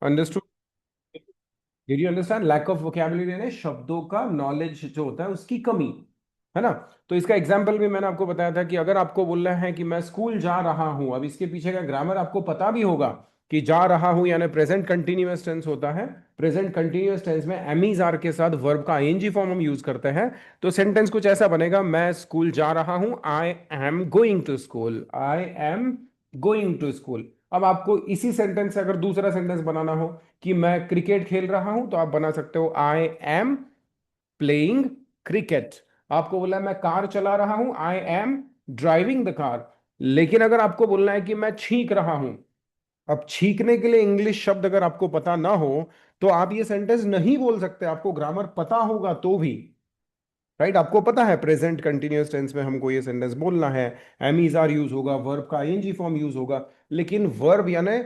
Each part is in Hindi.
Understood? Did you understand? Lack of vocabulary यानी शब्दों का नॉलेज जो होता है उसकी कमी, है ना? तो इसका एग्जाम्पल भी मैंने आपको बताया था कि अगर आपको बोलना है कि मैं स्कूल जा रहा हूं, अब इसके पीछे का ग्रामर आपको पता भी होगा कि जा रहा हूं यानी प्रेजेंट कंटिन्यूअस टेंस होता है। प्रेजेंट कंटिन्यूअस टेंस में एमीज आर के साथ वर्ब का आईएनजी फॉर्म हम यूज करते हैं। तो सेंटेंस कुछ ऐसा बनेगा, मैं स्कूल जा रहा हूं, I am going to school, I am going to school. अब आपको इसी सेंटेंस से अगर दूसरा सेंटेंस बनाना हो कि मैं क्रिकेट खेल रहा हूं, तो आप बना सकते हो आई एम प्लेइंग क्रिकेट। आपको बोला है मैं कार चला रहा हूं, I am driving the car. लेकिन अगर आपको बोलना है कि मैं छींक रहा हूं, अब छींकने के लिए इंग्लिश शब्द अगर आपको पता ना हो तो आप ये सेंटेंस नहीं बोल सकते, आपको ग्रामर पता होगा तो भी। राइट? आपको पता है प्रेजेंट कंटिन्यूअस टेंस में हमको ये सेंटेंस बोलना है, एम इज आर यूज होगा, वर्ब का आईएनजी फॉर्म यूज होगा। लेकिन वर्ब यानी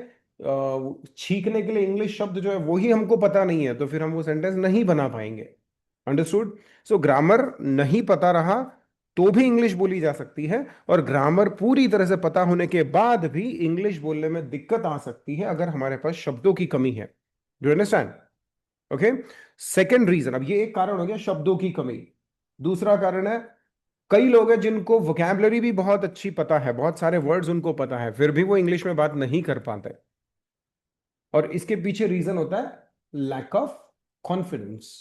छींकने के लिए इंग्लिश शब्द जो है वही हमको पता नहीं है, तो फिर हम वो सेंटेंस नहीं बना पाएंगे। अंडरस्टूड? सो ग्रामर नहीं पता रहा तो भी इंग्लिश बोली जा सकती है, और ग्रामर पूरी तरह से पता होने के बाद भी इंग्लिश बोलने में दिक्कत आ सकती है अगर हमारे पास शब्दों की कमी है। Do understand? Okay. Second reason, अब ये एक कारण हो गया शब्दों की कमी। दूसरा कारण है, कई लोग हैं जिनको वोकैबलरी भी बहुत अच्छी पता है, बहुत सारे वर्ड्स उनको पता है, फिर भी वो इंग्लिश में बात नहीं कर पाते। और इसके पीछे रीजन होता है लैक ऑफ कॉन्फिडेंस,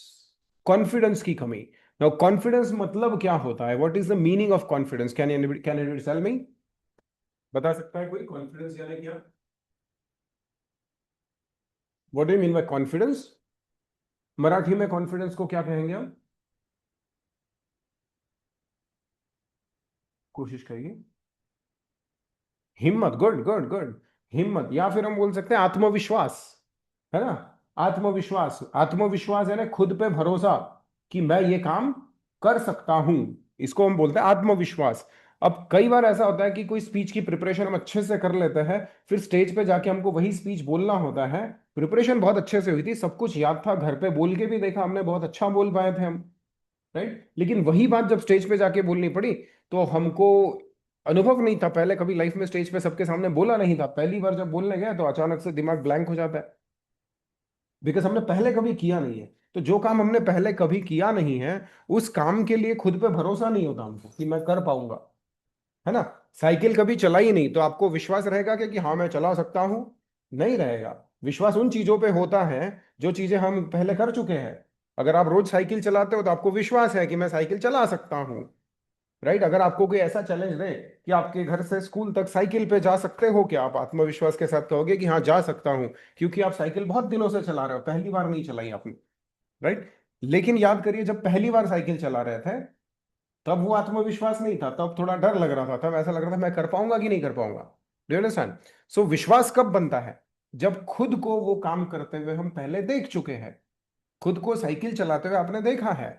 कॉन्फिडेंस की कमी। नाउ कॉन्फिडेंस मतलब क्या होता है? What is the meaning of confidence? Can anybody tell me? बता सकता है कोई कॉन्फिडेंस यानी क्या? What do you mean by confidence? Marathi में कॉन्फिडेंस को क्या कहेंगे हम? कोशिश करिए। हिम्मत, गुड गुड गुड। हिम्मत, या फिर हम बोल सकते हैं आत्मविश्वास, है ना? आत्मविश्वास, आत्मविश्वास यानी खुद पे भरोसा कि मैं ये काम कर सकता हूं, इसको हम बोलते हैं आत्मविश्वास। अब कई बार ऐसा होता है कि कोई स्पीच की प्रिपरेशन हम अच्छे से कर लेते हैं, फिर स्टेज पे जाके हमको वही स्पीच बोलना होता है। प्रिपरेशन बहुत अच्छे से हुई थी, सब कुछ याद था, घर पे बोल के भी देखा हमने, बहुत अच्छा बोल पाए थे हम। राइट? लेकिन वही बात जब स्टेज पे जाके बोलनी पड़ी तो हमको अनुभव नहीं था, पहले कभी लाइफ में स्टेज पे सबके सामने बोला नहीं था, पहली बार जब बोलने गए तो अचानक से दिमाग ब्लैंक हो जाता है, बिकॉज हमने पहले कभी किया नहीं है। तो जो काम हमने पहले कभी किया नहीं है, उस काम के लिए खुद पे भरोसा नहीं होता हमको कि मैं कर पाऊंगा, है ना? साइकिल कभी चलाई नहीं तो आपको विश्वास रहेगा कि हाँ मैं चला सकता हूं? नहीं रहेगा। विश्वास उन चीजों पे होता है जो चीजें हम पहले कर चुके हैं। अगर आप रोज साइकिल चलाते हो तो आपको विश्वास है कि मैं साइकिल चला सकता हूँ। राइट? अगर आपको कोई ऐसा चैलेंज दे कि आपके घर से स्कूल तक साइकिल पे जा सकते हो, क्या आप आत्मविश्वास के साथ कहोगे कि हाँ जा सकता हूँ? क्योंकि आप साइकिल बहुत दिनों से चला रहे हो, पहली बार नहीं चलाई आपने। राइट? लेकिन याद करिए जब पहली बार साइकिल चला रहे थे तब वो आत्मविश्वास नहीं था, तब थोड़ा डर लग रहा था, तब ऐसा लग रहा था मैं कर पाऊंगा कि नहीं कर पाऊंगा। Do you understand? सो विश्वास कब बनता है? जब खुद को वो काम करते हुए हम पहले देख चुके हैं, खुद को साइकिल चलाते हुए आपने देखा है।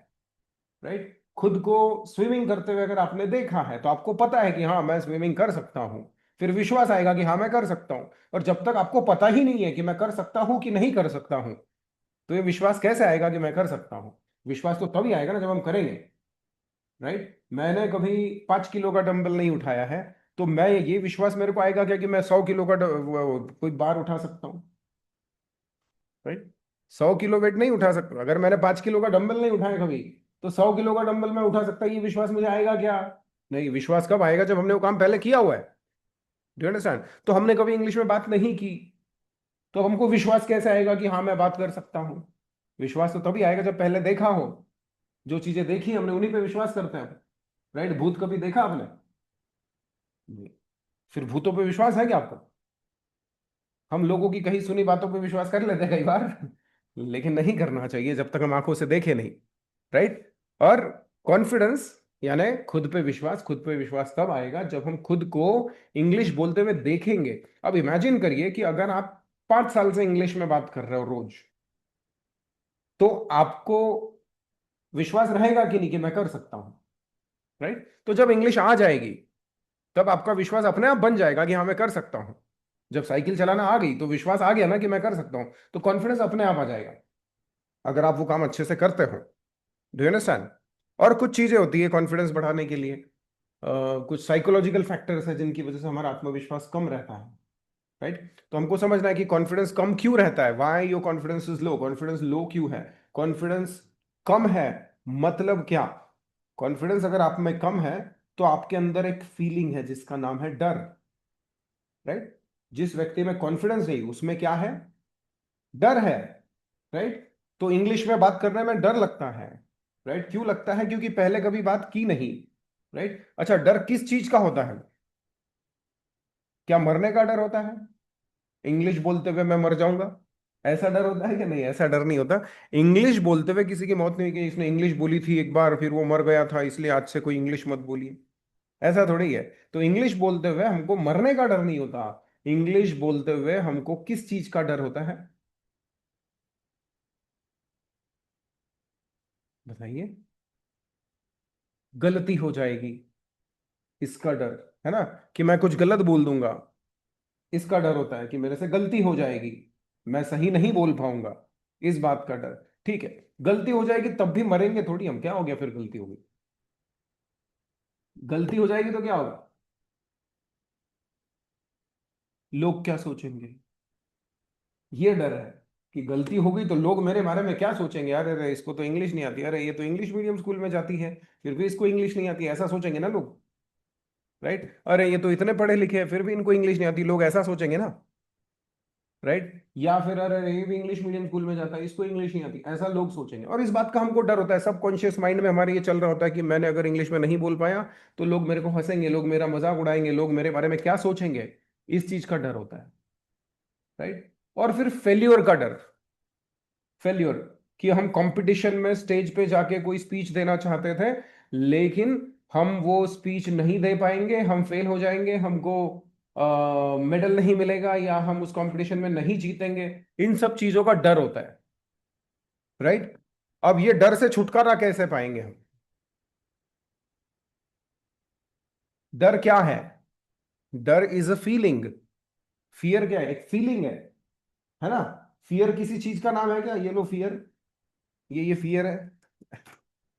राइट? खुद को स्विमिंग करते हुए अगर आपने देखा है तो आपको पता है कि हाँ मैं स्विमिंग कर सकता हूं, फिर विश्वास आएगा कि हाँ मैं कर सकता हूं। और जब तक आपको पता ही नहीं है कि मैं कर सकता हूं कि नहीं कर सकता हूं, तो ये विश्वास कैसे आएगा कि मैं कर सकता हूं? विश्वास तो तभी आएगा ना जब हम करेंगे। राइट? मैंने कभी 5 किलो का डंबल नहीं उठाया है, तो मैं ये विश्वास मेरे को आएगा क्या कि मैं 100 किलो का कोई बार उठा सकता हूँ? राइट? 100 किलो वेट नहीं उठा सकता, अगर मैंने 5 किलो का डंबल नहीं उठाया कभी, तो 100 किलो का डंबल मैं उठा सकता, ये विश्वास मुझे आएगा क्या? नहीं। विश्वास कब आएगा? जब हमने वो काम पहले किया हुआ है। Do understand? तो हमने कभी इंग्लिश में बात नहीं की, तो हमको विश्वास कैसे आएगा कि हाँ मैं बात कर सकता हूँ? विश्वास तो तभी आएगा जब पहले देखा हो। जो चीजें देखी हमने उन्हीं पे विश्वास करते हैं। राइट? भूत कभी देखा आपने? नहीं। फिर भूतों पे विश्वास है क्या आपका? हम लोगों की कही सुनी बातों पे विश्वास कर लेते हैं कई बार, लेकिन नहीं करना चाहिए जब तक हम आंखों से देखे नहीं। राइट? और कॉन्फिडेंस यानी खुद पे विश्वास, खुद पे विश्वास तब आएगा जब हम खुद को इंग्लिश बोलते हुए देखेंगे। अब इमेजिन करिए कि अगर आप 5 साल से इंग्लिश में बात कर रहे हो रोज, तो आपको विश्वास रहेगा कि नहीं कि मैं कर सकता हूं? राइट? तो जब इंग्लिश आ जाएगी तब आपका विश्वास अपने आप बन जाएगा कि हाँ मैं कर सकता हूं। जब साइकिल चलाना आ गई तो विश्वास आ गया ना कि मैं कर सकता हूं, तो कॉन्फिडेंस अपने आप आ जाएगा अगर आप वो काम अच्छे से करते हो। Do you understand? और कुछ चीजें होती है कॉन्फिडेंस बढ़ाने के लिए, कुछ साइकोलॉजिकल फैक्टर्स है जिनकी वजह से हमारा आत्मविश्वास कम रहता है। राइट। तो हमको समझना है कि कॉन्फिडेंस कम क्यों रहता है, why your confidence is low, confidence low क्यों है, कॉन्फिडेंस कम है मतलब क्या। कॉन्फिडेंस अगर आप में कम है तो आपके अंदर एक फीलिंग है जिसका नाम है डर, राइट। जिस व्यक्ति में कॉन्फिडेंस नहीं उसमें क्या है, डर है, राइट। तो इंग्लिश में बात करने में डर लगता है, राइट। क्यों लगता है, क्योंकि पहले कभी बात की नहीं, राइट। अच्छा, डर किस चीज का होता है, क्या मरने का डर होता है, इंग्लिश बोलते हुए मैं मर जाऊंगा, ऐसा डर होता है कि नहीं, ऐसा डर नहीं होता। इंग्लिश बोलते हुए किसी की मौत नहीं हुई कि इसने इंग्लिश बोली थी एक बार फिर वो मर गया था इसलिए आज से कोई इंग्लिश मत बोलिए, ऐसा थोड़ी है। तो इंग्लिश बोलते हुए हमको मरने का डर नहीं होता, इंग्लिश बोलते हुए हमको किस चीज का डर होता है, बताइए। गलती हो जाएगी, इसका डर, है ना, कि मैं कुछ गलत बोल दूंगा, इसका डर होता है कि मेरे से गलती हो जाएगी, मैं सही नहीं बोल पाऊंगा, इस बात का डर। ठीक है, गलती हो जाएगी तब भी मरेंगे थोड़ी हम, क्या हो गया फिर गलती होगी, गलती हो जाएगी तो क्या होगा, लोग क्या सोचेंगे, ये डर है कि गलती हो गई तो लोग मेरे बारे में क्या सोचेंगे, अरे अरे इसको तो इंग्लिश नहीं आती, अरे ये तो इंग्लिश मीडियम स्कूल में जाती है फिर भी इसको इंग्लिश नहीं आती, ऐसा सोचेंगे ना लोग, राइट। अरे ये तो इतने पढ़े लिखे हैं फिर भी इनको इंग्लिश नहीं आती, लोग ऐसा सोचेंगे ना, राइट। या फिर अरे अरे ये भी इंग्लिश मीडियम स्कूल में जाता है इसको इंग्लिश नहीं आती, ऐसा लोग सोचेंगे। और इस बात का हमको डर होता है, सबकॉन्शियस माइंड में हमारे ये चल रहा होता है कि मैंने अगर इंग्लिश में नहीं बोल पाया तो लोग मेरे को हंसेंगे, लोग मेरा मजाक उड़ाएंगे, लोग मेरे बारे में क्या सोचेंगे, इस चीज का डर होता है, राइट। और फिर फेल्योर का डर, फेल्योर, कि हम कंपटीशन में स्टेज पे जाके कोई स्पीच देना चाहते थे लेकिन हम वो स्पीच नहीं दे पाएंगे, हम फेल हो जाएंगे, हमको मेडल नहीं मिलेगा या हम उस कंपटीशन में नहीं जीतेंगे, इन सब चीजों का डर होता है, राइट। अब ये डर से छुटकारा कैसे पाएंगे हम, डर क्या है, डर इज अ फीलिंग, फियर क्या है, एक फीलिंग है ना। फियर किसी चीज का नाम है क्या, ये लो फियर, ये फियर है,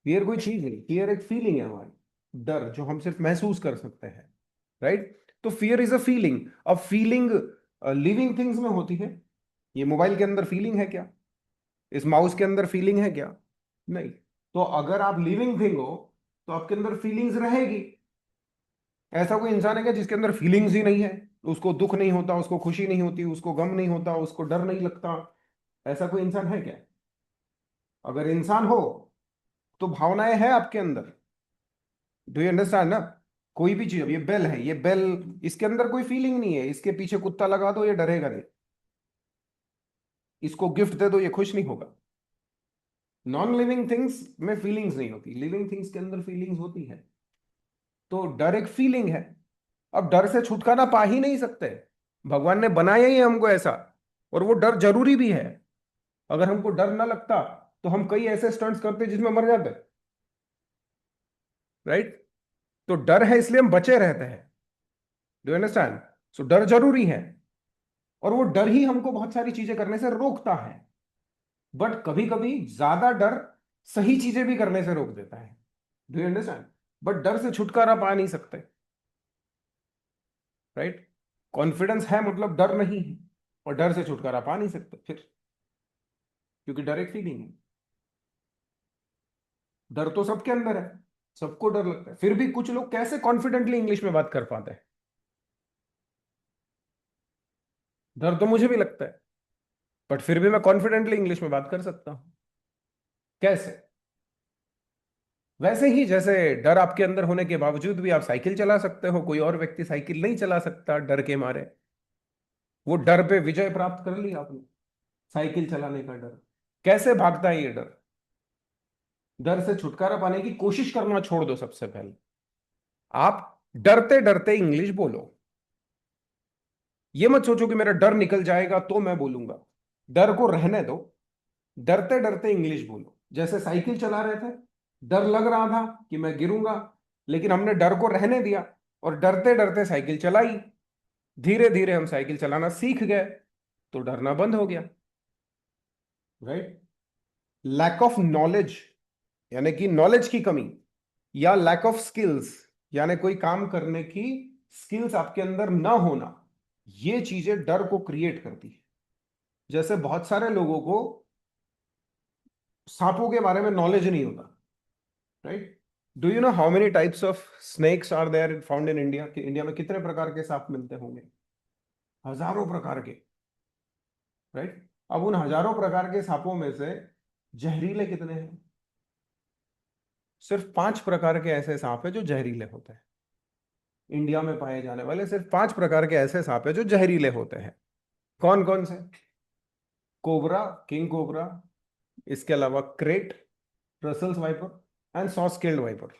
फियर कोई चीज नहीं, फियर एक फीलिंग है हमारी, डर जो हम सिर्फ महसूस कर सकते हैं, राइट। तो फियर इज अ फीलिंग। अब फीलिंग लिविंग थिंग्स में होती है, ये मोबाइल के अंदर फीलिंग है क्या, इस माउस के अंदर फीलिंग है क्या, नहीं। तो अगर आप लिविंग थिंग हो तो आपके अंदर फीलिंग्स रहेगी, ऐसा कोई इंसान है क्या जिसके अंदर फीलिंग्स ही नहीं है, उसको दुख नहीं होता, उसको खुशी नहीं होती, उसको गम नहीं होता, उसको डर नहीं लगता, ऐसा कोई इंसान है क्या, अगर इंसान हो तो भावनाएं हैं आपके अंदर, डू यू अंडरस्टैंड ना। कोई भी चीज, अब ये बेल है, ये बेल, इसके अंदर कोई फीलिंग नहीं है, इसके पीछे कुत्ता लगा दो ये डरेगा नहीं, इसको गिफ्ट दे दो ये खुश नहीं होगा। नॉन लिविंग थिंग्स में फीलिंग्स नहीं होती, लिविंग थिंग्स के अंदर फीलिंग्स होती है। तो डर एक फीलिंग है, अब डर से छुटकारा पा ही नहीं सकते, भगवान ने बनाया ही है हमको ऐसा, और वो डर जरूरी भी है। अगर हमको डर ना लगता तो हम कई ऐसे स्टंट्स करते जिसमें मर जाते, राइट। तो डर है इसलिए हम बचे रहते हैं, डू अंडरस्टैंड। सो डर जरूरी है, और वो डर ही हमको बहुत सारी चीजें करने से रोकता है, बट कभी कभी ज्यादा डर सही चीजें भी करने से रोक देता है, डू यू अंडरस्टैंड। बट डर से छुटकारा पा नहीं सकते, राइट। कॉन्फिडेंस है मतलब डर नहीं है, और डर से छुटकारा पा नहीं सकते फिर, क्योंकि डर एक फीलिंग है। डर तो सबके अंदर है, सबको डर लगता है, फिर भी कुछ लोग कैसे कॉन्फिडेंटली इंग्लिश में बात कर पाते हैं, डर तो मुझे भी लगता है, बट फिर भी मैं कॉन्फिडेंटली इंग्लिश में बात कर सकता हूं, कैसे, वैसे ही जैसे डर आपके अंदर होने के बावजूद भी आप साइकिल चला सकते हो, कोई और व्यक्ति साइकिल नहीं चला सकता डर के मारे, वो डर पे विजय प्राप्त कर लिया आपने, साइकिल चलाने का डर। कैसे भागता है ये डर, डर से छुटकारा पाने की कोशिश करना छोड़ दो सबसे पहले, आप डरते डरते इंग्लिश बोलो, ये मत सोचो कि मेरा डर निकल जाएगा तो मैं बोलूंगा, डर को रहने दो, डरते डरते इंग्लिश बोलो। जैसे साइकिल चला रहे थे, डर लग रहा था कि मैं गिरूंगा, लेकिन हमने डर को रहने दिया और डरते डरते साइकिल चलाई, धीरे धीरे हम साइकिल चलाना सीख गए, तो डरना बंद हो गया, राइट। लैक ऑफ नॉलेज यानी कि नॉलेज की कमी, या लैक ऑफ स्किल्स यानी कोई काम करने की स्किल्स आपके अंदर ना होना, ये चीजें डर को क्रिएट करती है। जैसे बहुत सारे लोगों को सांपों के बारे में नॉलेज नहीं होता, right? Do you know how many types of snakes are there found in India? कि इंडिया में कितने प्रकार के सांप मिलते होंगे? हजारों प्रकार के, राइट? अब उन हजारों प्रकार के सांपों में से जहरीले कितने हैं? सिर्फ 5 प्रकार के ऐसे सांप है जो जहरीले होते हैं। इंडिया में पाए जाने वाले सिर्फ 5 प्रकार के ऐसे सांप है जो जहरीले होते हैं। कौन कौन से? कोबरा, किंग कोबरा, इसके अलावा crate, Russell's wiper and saw scaled viper.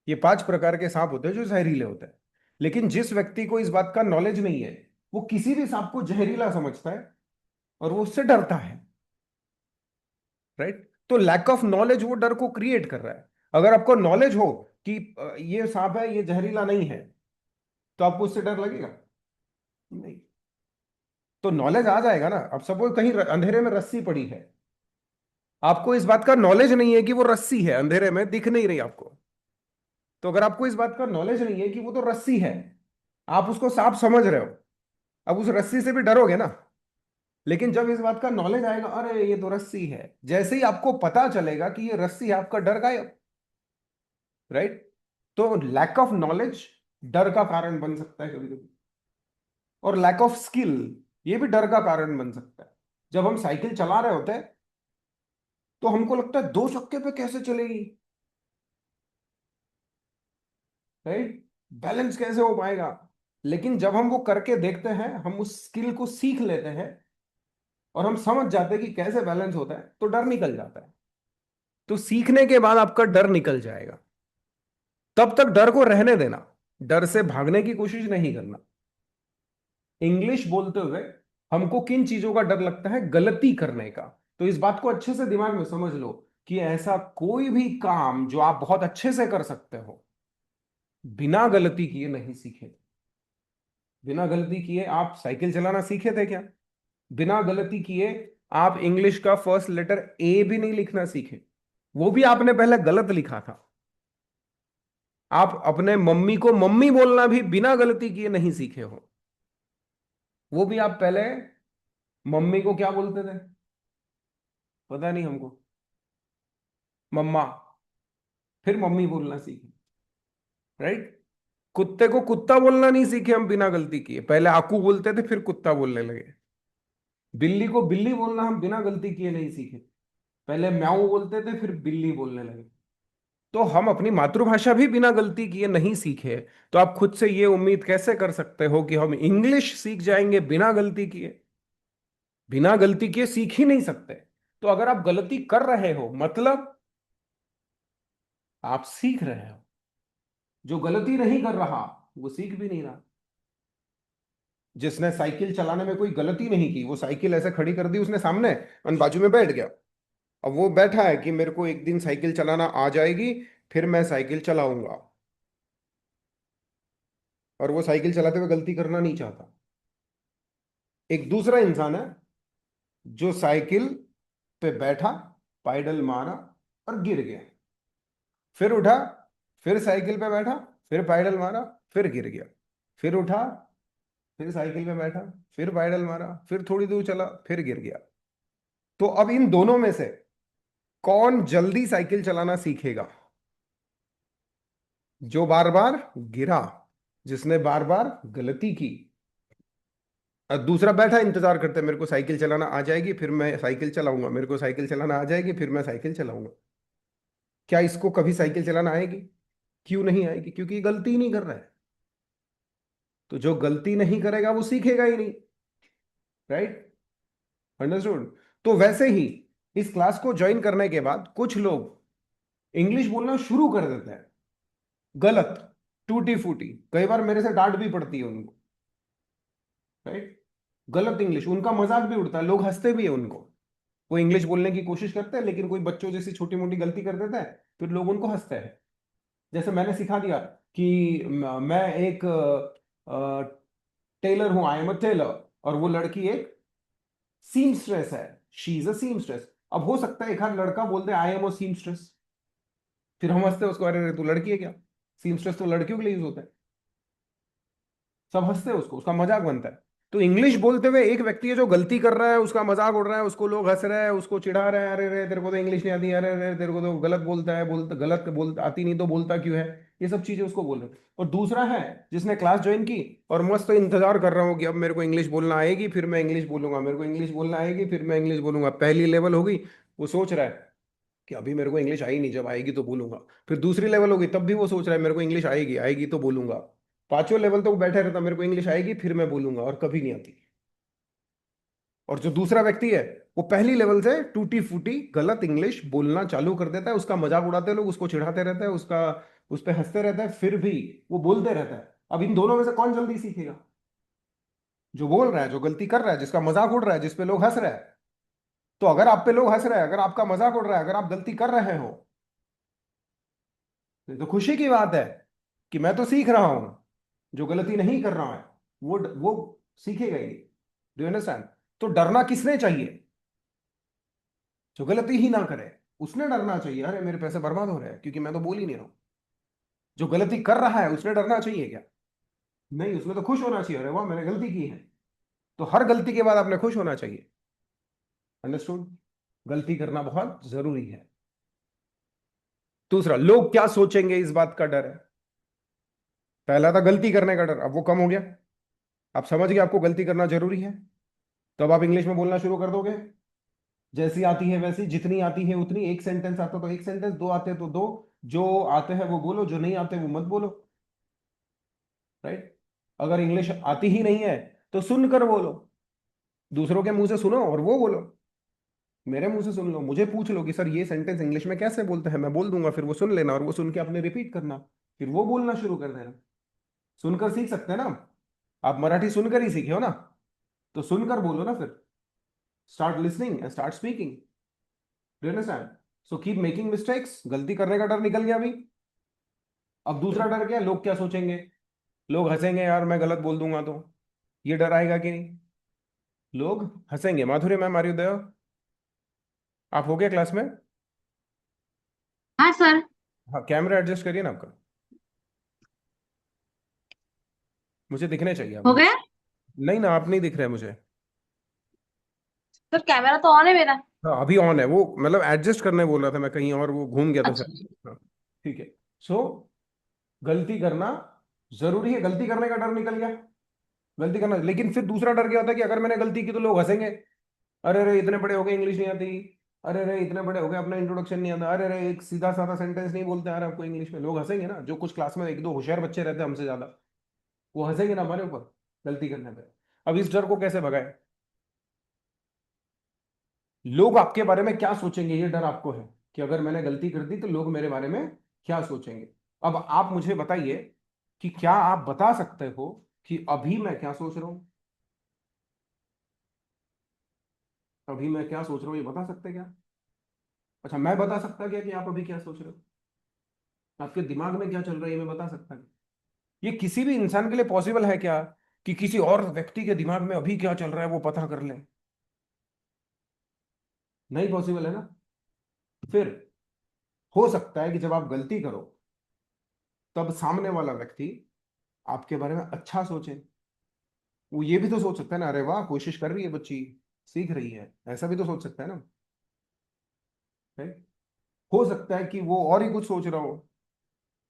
ये 5 प्रकार के सांप होते हैं जो जहरीले होते हैं। लेकिन जिस व्यक्ति को इस बात का नॉलेज नहीं है, वो किसी भी सांप को जहरीला समझता है और वो उससे डरता है, राइट? तो लैक ऑफ नॉलेज वो डर को क्रिएट कर रहा है। अगर आपको नॉलेज हो कि ये सांप है, ये जहरीला नहीं है, तो आपको उससे डर लगेगा नहीं। तो नॉलेज आ जाएगा ना। अब सपोज कहीं अंधेरे में रस्सी पड़ी है, आपको इस बात का नॉलेज नहीं है कि वो रस्सी है, अंधेरे में दिख नहीं रही आपको। तो अगर आपको इस बात का नॉलेज नहीं है कि वो तो रस्सी है, आप उसको सांप समझ रहे हो, अब उस रस्सी से भी डरोगे ना। लेकिन जब इस बात का नॉलेज आएगा, अरे ये तो रस्सी है, जैसे ही आपको पता चलेगा कि ये रस्सी है, आपका डर गायब, राइट? तो लैक ऑफ नॉलेज डर का कारण बन सकता है कभी कभी। और लैक ऑफ स्किल, ये भी डर का कारण बन सकता है। जब हम साइकिल चला रहे होते हैं तो हमको लगता है 2 चक्के पे कैसे चलेगी, राइट? बैलेंस कैसे हो पाएगा? लेकिन जब हम वो करके देखते हैं, हम उस स्किल को सीख लेते हैं और हम समझ जाते हैं कि कैसे बैलेंस होता है, तो डर निकल जाता है। तो सीखने के बाद आपका डर निकल जाएगा। तब तक डर को रहने देना, डर से भागने की कोशिश नहीं करना। इंग्लिश बोलते हुए हमको किन चीजों का डर लगता है? गलती करने का। तो इस बात को अच्छे से दिमाग में समझ लो कि ऐसा कोई भी काम जो आप बहुत अच्छे से कर सकते हो, बिना गलती किए नहीं सीखे। बिना गलती किए आप साइकिल चलाना सीखे थे क्या? बिना गलती किए आप इंग्लिश का फर्स्ट लेटर ए भी नहीं लिखना सीखे। वो भी आपने पहले गलत लिखा था। आप अपने मम्मी को मम्मी बोलना भी बिना गलती किए नहीं सीखे हो। वो भी आप पहले मम्मी को क्या बोलते थे? पता नहीं हमको। मम्मा। फिर मम्मी बोलना सीखे, राइट? कुत्ते को कुत्ता बोलना नहीं सीखे हम बिना गलती किए, पहले आकू बोलते थे फिर कुत्ता बोलने लगे। बिल्ली को बिल्ली बोलना हम बिना गलती किए नहीं सीखे, पहले म्याऊ बोलते थे फिर बिल्ली बोलने लगे। तो हम अपनी मातृभाषा भी बिना गलती किए नहीं सीखे। तो आप खुद से ये उम्मीद कैसे कर सकते हो कि हम इंग्लिश सीख जाएंगे बिना गलती किए? बिना गलती किए सीख ही नहीं सकते। तो अगर आप गलती कर रहे हो, मतलब आप सीख रहे हो। जो गलती नहीं कर रहा, वो सीख भी नहीं रहा। जिसने साइकिल चलाने में कोई गलती नहीं की, वो साइकिल ऐसे खड़ी कर दी उसने सामने और बाजू में बैठ गया। अब वो बैठा है कि मेरे को एक दिन साइकिल चलाना आ जाएगी, फिर मैं साइकिल चलाऊंगा। और वो साइकिल चलाते हुए गलती करना नहीं चाहता। एक दूसरा इंसान है जो साइकिल पे बैठा, पाइडल मारा और गिर गया, फिर उठा, फिर साइकिल पे बैठा, फिर पाइडल मारा, फिर गिर गया, फिर उठा, फिर साइकिल पे बैठा, फिर पाइडल मारा, फिर थोड़ी दूर चला, फिर गिर गया। तो अब इन दोनों में से कौन जल्दी साइकिल चलाना सीखेगा? जो बार बार गिरा, जिसने बार बार गलती की। और दूसरा बैठा इंतजार करते, मेरे को साइकिल चलाना आ जाएगी फिर मैं साइकिल चलाऊंगा, मेरे को साइकिल चलाना आ जाएगी फिर मैं साइकिल चलाऊंगा। क्या इसको कभी साइकिल चलाना आएगी? क्यों नहीं आएगी? क्योंकि ये गलती ही नहीं कर रहा है। तो जो गलती नहीं करेगा वो सीखेगा ही नहीं, राइट? अंडरस्टूड? तो वैसे ही इस क्लास को ज्वाइन करने के बाद कुछ लोग इंग्लिश बोलना शुरू कर देते हैं गलत, टूटी फूटी। कई बार मेरे से डांट भी पड़ती है उनको, राइट? गलत इंग्लिश, उनका मजाक भी उड़ता है, लोग हंसते भी है उनको। वो इंग्लिश बोलने की कोशिश करते हैं लेकिन कोई बच्चों जैसी छोटी मोटी गलती कर देता है, फिर लोग उनको हंसते हैं। जैसे मैंने सिखा दिया कि मैं एक टेलर हूं, आई एम अ टेलर, और वो लड़की एक सीमस्ट्रेस है, शी इज अ सीमस्ट्रेस। अब हो सकता है एक आध लड़का बोल दे आई एम अ सीमस्ट्रेस, फिर हम हंसते हैं उसको, अरे अरे, तू लड़की है क्या? सीमस्ट्रेस तो लड़कियों के लिए यूज होता है। सब हंसते हैं उसको, उसका मजाक बनता है। तो इंग्लिश बोलते हुए एक व्यक्ति है जो गलती कर रहा है, उसका मजाक उड़ रहा है, उसको लोग हंस रहे हैं, उसको चिढ़ा रहे हैं, अरे रे तेरे को तो इंग्लिश नहीं आती, अरे रे तेरे को तो गलत बोलता है, बोलता गलत बोल आती नहीं तो बोलता क्यों है, ये सब चीजें उसको बोल रहे हैं। और दूसरा है जिसने क्लास ज्वाइन की और मस्त इंतजार कर रहा हूँ कि अब मेरे को इंग्लिश बोलना आएगी फिर मैं इंग्लिश बोलूंगा, मेरे को इंग्लिश बोलना आएगी फिर मैं इंग्लिश बोलूंगा, पहली लेवल हो गई, वो सोच रहा है कि अभी मेरे को इंग्लिश आई नहीं, जब आएगी तो बोलूंगा। फिर दूसरी लेवल होगी, तब भी वो सोच रहा है मेरे को इंग्लिश आएगी, आएगी तो बोलूंगा। पांचवें लेवल तो वो बैठे रहता, मेरे को इंग्लिश आएगी फिर मैं बोलूंगा, और कभी नहीं आती। और जो दूसरा व्यक्ति है, वो पहली लेवल से टूटी फूटी गलत इंग्लिश बोलना चालू कर देता है, उसका मजाक उड़ाते हैं लोग, उसको चिढ़ाते रहते हैं, उसका उस पर हंसते रहते हैं, फिर भी वो बोलते रहता है। अब इन दोनों में से कौन जल्दी सीखेगा? जो बोल रहा है, जो गलती कर रहा है, जिसका मजाक उड़ रहा है, जिस पे लोग हंस रहे हैं। तो अगर आप पे लोग हंस रहे हैं, अगर आपका मजाक उड़ रहा है, अगर आप गलती कर रहे हो, तो खुशी की बात है कि मैं तो सीख रहा हूं। जो गलती नहीं कर रहा है, वो सीखेगा ही नहीं। Do understand? तो डरना किसने चाहिए? जो गलती ही ना करे, उसने डरना चाहिए, अरे मेरे पैसे बर्बाद हो रहे हैं क्योंकि मैं तो बोल ही नहीं रहा हूं। जो गलती कर रहा है उसने डरना चाहिए क्या? नहीं, उसमें तो खुश होना चाहिए, अरे वाह मैंने गलती की है। तो हर गलती के बाद आपने खुश होना चाहिए। अंडरस्टूड? गलती करना बहुत जरूरी है। दूसरा, लोग क्या सोचेंगे, इस बात का डर है। पहला था गलती करने का डर, अब वो कम हो गया। आप समझ गए आपको गलती करना जरूरी है, तो अब आप इंग्लिश में बोलना शुरू कर दोगे। जैसी आती है वैसी, जितनी आती है उतनी। एक सेंटेंस आता तो एक सेंटेंस, दो आते तो दो। जो आते हैं वो बोलो, जो नहीं आते वो मत बोलो। राइट? अगर इंग्लिश आती ही नहीं है तो सुनकर बोलो। दूसरों के मुंह से सुनो और वो बोलो। मेरे मुंह से सुन लो, मुझे पूछ लो कि सर ये सेंटेंस इंग्लिश में कैसे बोलते हैं, मैं बोल दूंगा, फिर वो सुन लेना और वो सुन के आपने रिपीट करना। फिर वो बोलना शुरू कर देना। सुनकर सीख सकते हैं ना? आप मराठी सुनकर ही सीखे हो ना? तो सुनकर बोलो ना फिर। Start listening and start speaking. Do understand? So keep making mistakes. गलती करने का डर निकल गया अभी। अब दूसरा डर क्या है? लोग क्या सोचेंगे। लोग हंसेंगे यार मैं गलत बोल दूंगा तो। ये डर आएगा कि नहीं? लोग हंसेंगे। माधुरी मैम, आर यू देयर? आप हो गया क्लास में? हाँ सर। हाँ, कैमरा एडजस्ट करिए ना आपका। मुझे दिखने चाहिए आप हो लोग। गया। नहीं ना, आप नहीं दिख रहे मुझे। सर कैमरा तो ऑन है मेरा। हाँ अभी ऑन है वो, मतलब एडजस्ट करने बोल रहा था मैं कहीं और, वो घूम गया तो फिर। अच्छा। हाँ, ठीक है। सो गलती करना जरूरी है, गलती करने का डर निकल गया। गलती करना, लेकिन फिर दूसरा डर क्या होता है कि अगर मैंने गलती की तो लोग हंसेंगे। अरे रे इतने बड़े हो गए इंग्लिश नहीं आती। अरे रे इतने बड़े हो गए अपना इंट्रोडक्शन नहीं आता। अरे रे एक सीधा साधा सेंटेंस नहीं बोलते यार आपको इंग्लिश में। लोग हंसेंगे ना, जो कुछ क्लास में एक दो होशियार बच्चे रहते हैं हमसे ज्यादा, वो हंसेंगे ना हमारे ऊपर गलती करने पे। अब इस डर को कैसे भगाए? लोग आपके बारे में क्या सोचेंगे, ये डर आपको है कि अगर मैंने गलती कर दी तो लोग मेरे बारे में क्या सोचेंगे। अब आप मुझे बताइए कि क्या आप बता सकते हो कि अभी मैं क्या सोच रहा हूं? अभी मैं क्या सोच रहा हूं ये बता सकते हैं क्या? अच्छा, मैं बता सकता क्या कि आप अभी क्या सोच रहे हो? आपके दिमाग में क्या चल रहा है ये मैं बता सकता क्या? ये किसी भी इंसान के लिए पॉसिबल है क्या कि किसी और व्यक्ति के दिमाग में अभी क्या चल रहा है वो पता कर ले? नहीं पॉसिबल है ना। फिर हो सकता है कि जब आप गलती करो तब सामने वाला व्यक्ति आपके बारे में अच्छा सोचे। वो ये भी तो सोच सकता है ना, अरे वाह कोशिश कर रही है बच्ची, सीख रही है, ऐसा भी तो सोच सकता है ना। है? हो सकता है कि वो और ही कुछ सोच रहा हो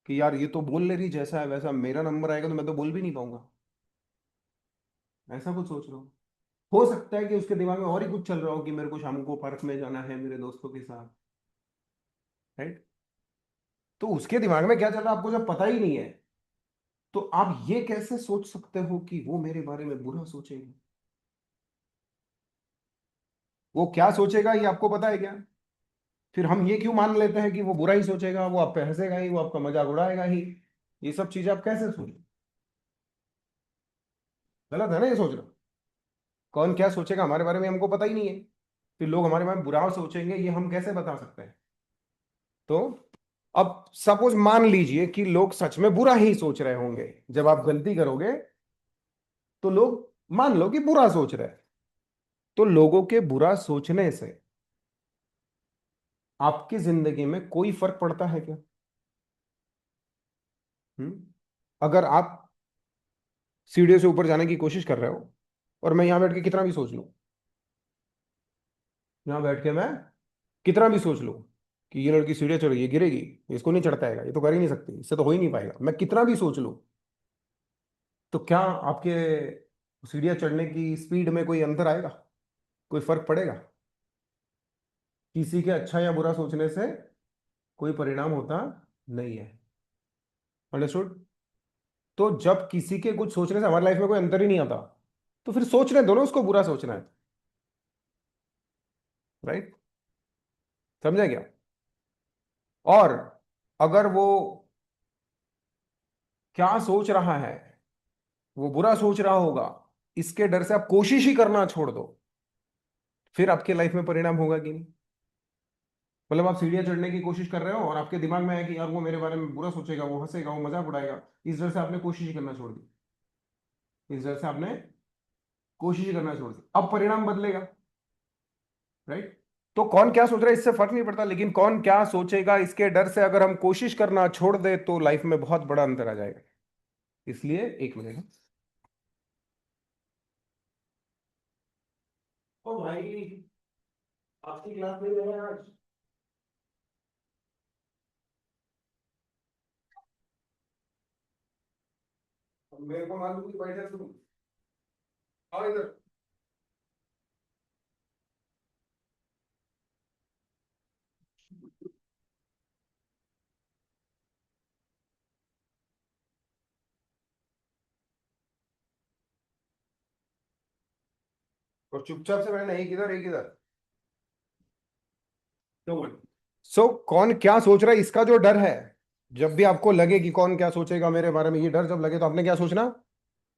कि यार ये तो बोल ले रही जैसा है वैसा, मेरा नंबर आएगा तो मैं तो बोल भी नहीं पाऊंगा। ऐसा कुछ सोच रहा हो सकता है कि उसके दिमाग में और ही कुछ चल रहा हो कि मेरे को शाम को पार्क में जाना है मेरे दोस्तों के साथ। राइट? तो उसके दिमाग में क्या चल रहा है आपको जब पता ही नहीं है, तो आप ये कैसे सोच सकते हो कि वो मेरे बारे में बुरा सोचेगा? वो क्या सोचेगा ये आपको पता है क्या? फिर हम ये क्यों मान लेते हैं कि वो बुरा ही सोचेगा, वो आप पे हंसेगा ही, वो आपका मजाक उड़ाएगा ही? ये सब चीजें आप कैसे सोच? गलत है ना ये सोचना। कौन क्या सोचेगा हमारे बारे में हमको पता ही नहीं है, फिर लोग हमारे बारे में बुरा सोचेंगे ये हम कैसे बता सकते हैं? तो अब सपोज मान लीजिए कि लोग सच में बुरा ही सोच रहे होंगे, जब आप गलती करोगे तो लोग मान लो कि बुरा सोच रहे हैं, तो लोगों के बुरा सोचने से आपकी जिंदगी में कोई फर्क पड़ता है क्या? अगर आप सीढ़ियों से ऊपर जाने की कोशिश कर रहे हो और मैं यहां बैठ के कितना भी सोच लूं, यहां बैठ के मैं कितना भी सोच लूं कि ये लड़की सीढ़ियां चढ़ रही है, गिरेगी, इसको नहीं चढ़ता है, ये तो कर ही नहीं सकती, इससे तो हो ही नहीं पाएगा, मैं कितना भी सोच लूं, तो क्या आपके सीढ़ियां चढ़ने की स्पीड में कोई अंतर आएगा, कोई फर्क पड़ेगा? किसी के अच्छा या बुरा सोचने से कोई परिणाम होता नहीं है। अंडरस्टूड? तो जब किसी के कुछ सोचने से हमारी लाइफ में कोई अंतर ही नहीं आता, तो फिर सोचने दो ना उसको, बुरा सोचना है। राइट? समझा क्या? और अगर वो क्या सोच रहा है, वो बुरा सोच रहा होगा, इसके डर से आप कोशिश ही करना छोड़ दो, फिर आपके लाइफ में परिणाम होगा कि नहीं? मतलब आप सीढ़ियां चढ़ने की कोशिश कर रहे हो और आपके दिमाग में है कि यार वो मेरे बारे में बुरा सोचेगा, वो हंसेगा, वो मजाक उड़ाएगा, इस डर से आपने कोशिश ही करना छोड़ दी, इस डर से आपने कोशिश ही करना छोड़ दी, अब परिणाम बदलेगा। राइट? तो कौन क्या सोच रहा है इससे फर्क नहीं पड़ता, लेकिन कौन क्या सोचेगा इसके डर से अगर हम कोशिश करना छोड़ दे तो लाइफ में बहुत बड़ा अंतर आ जाएगा। इसलिए एक मिनट। ओ भाई, आपकी क्लास में है आज? मेरे को मालूम नहीं, बैठे तुम, आओ इधर। और चुपचाप से बैठना, एक इधर एक इधर। तो कौन क्या सोच रहा है इसका जो डर है, जब भी आपको लगे कि कौन क्या सोचेगा मेरे बारे में, ये डर जब लगे तो आपने क्या सोचना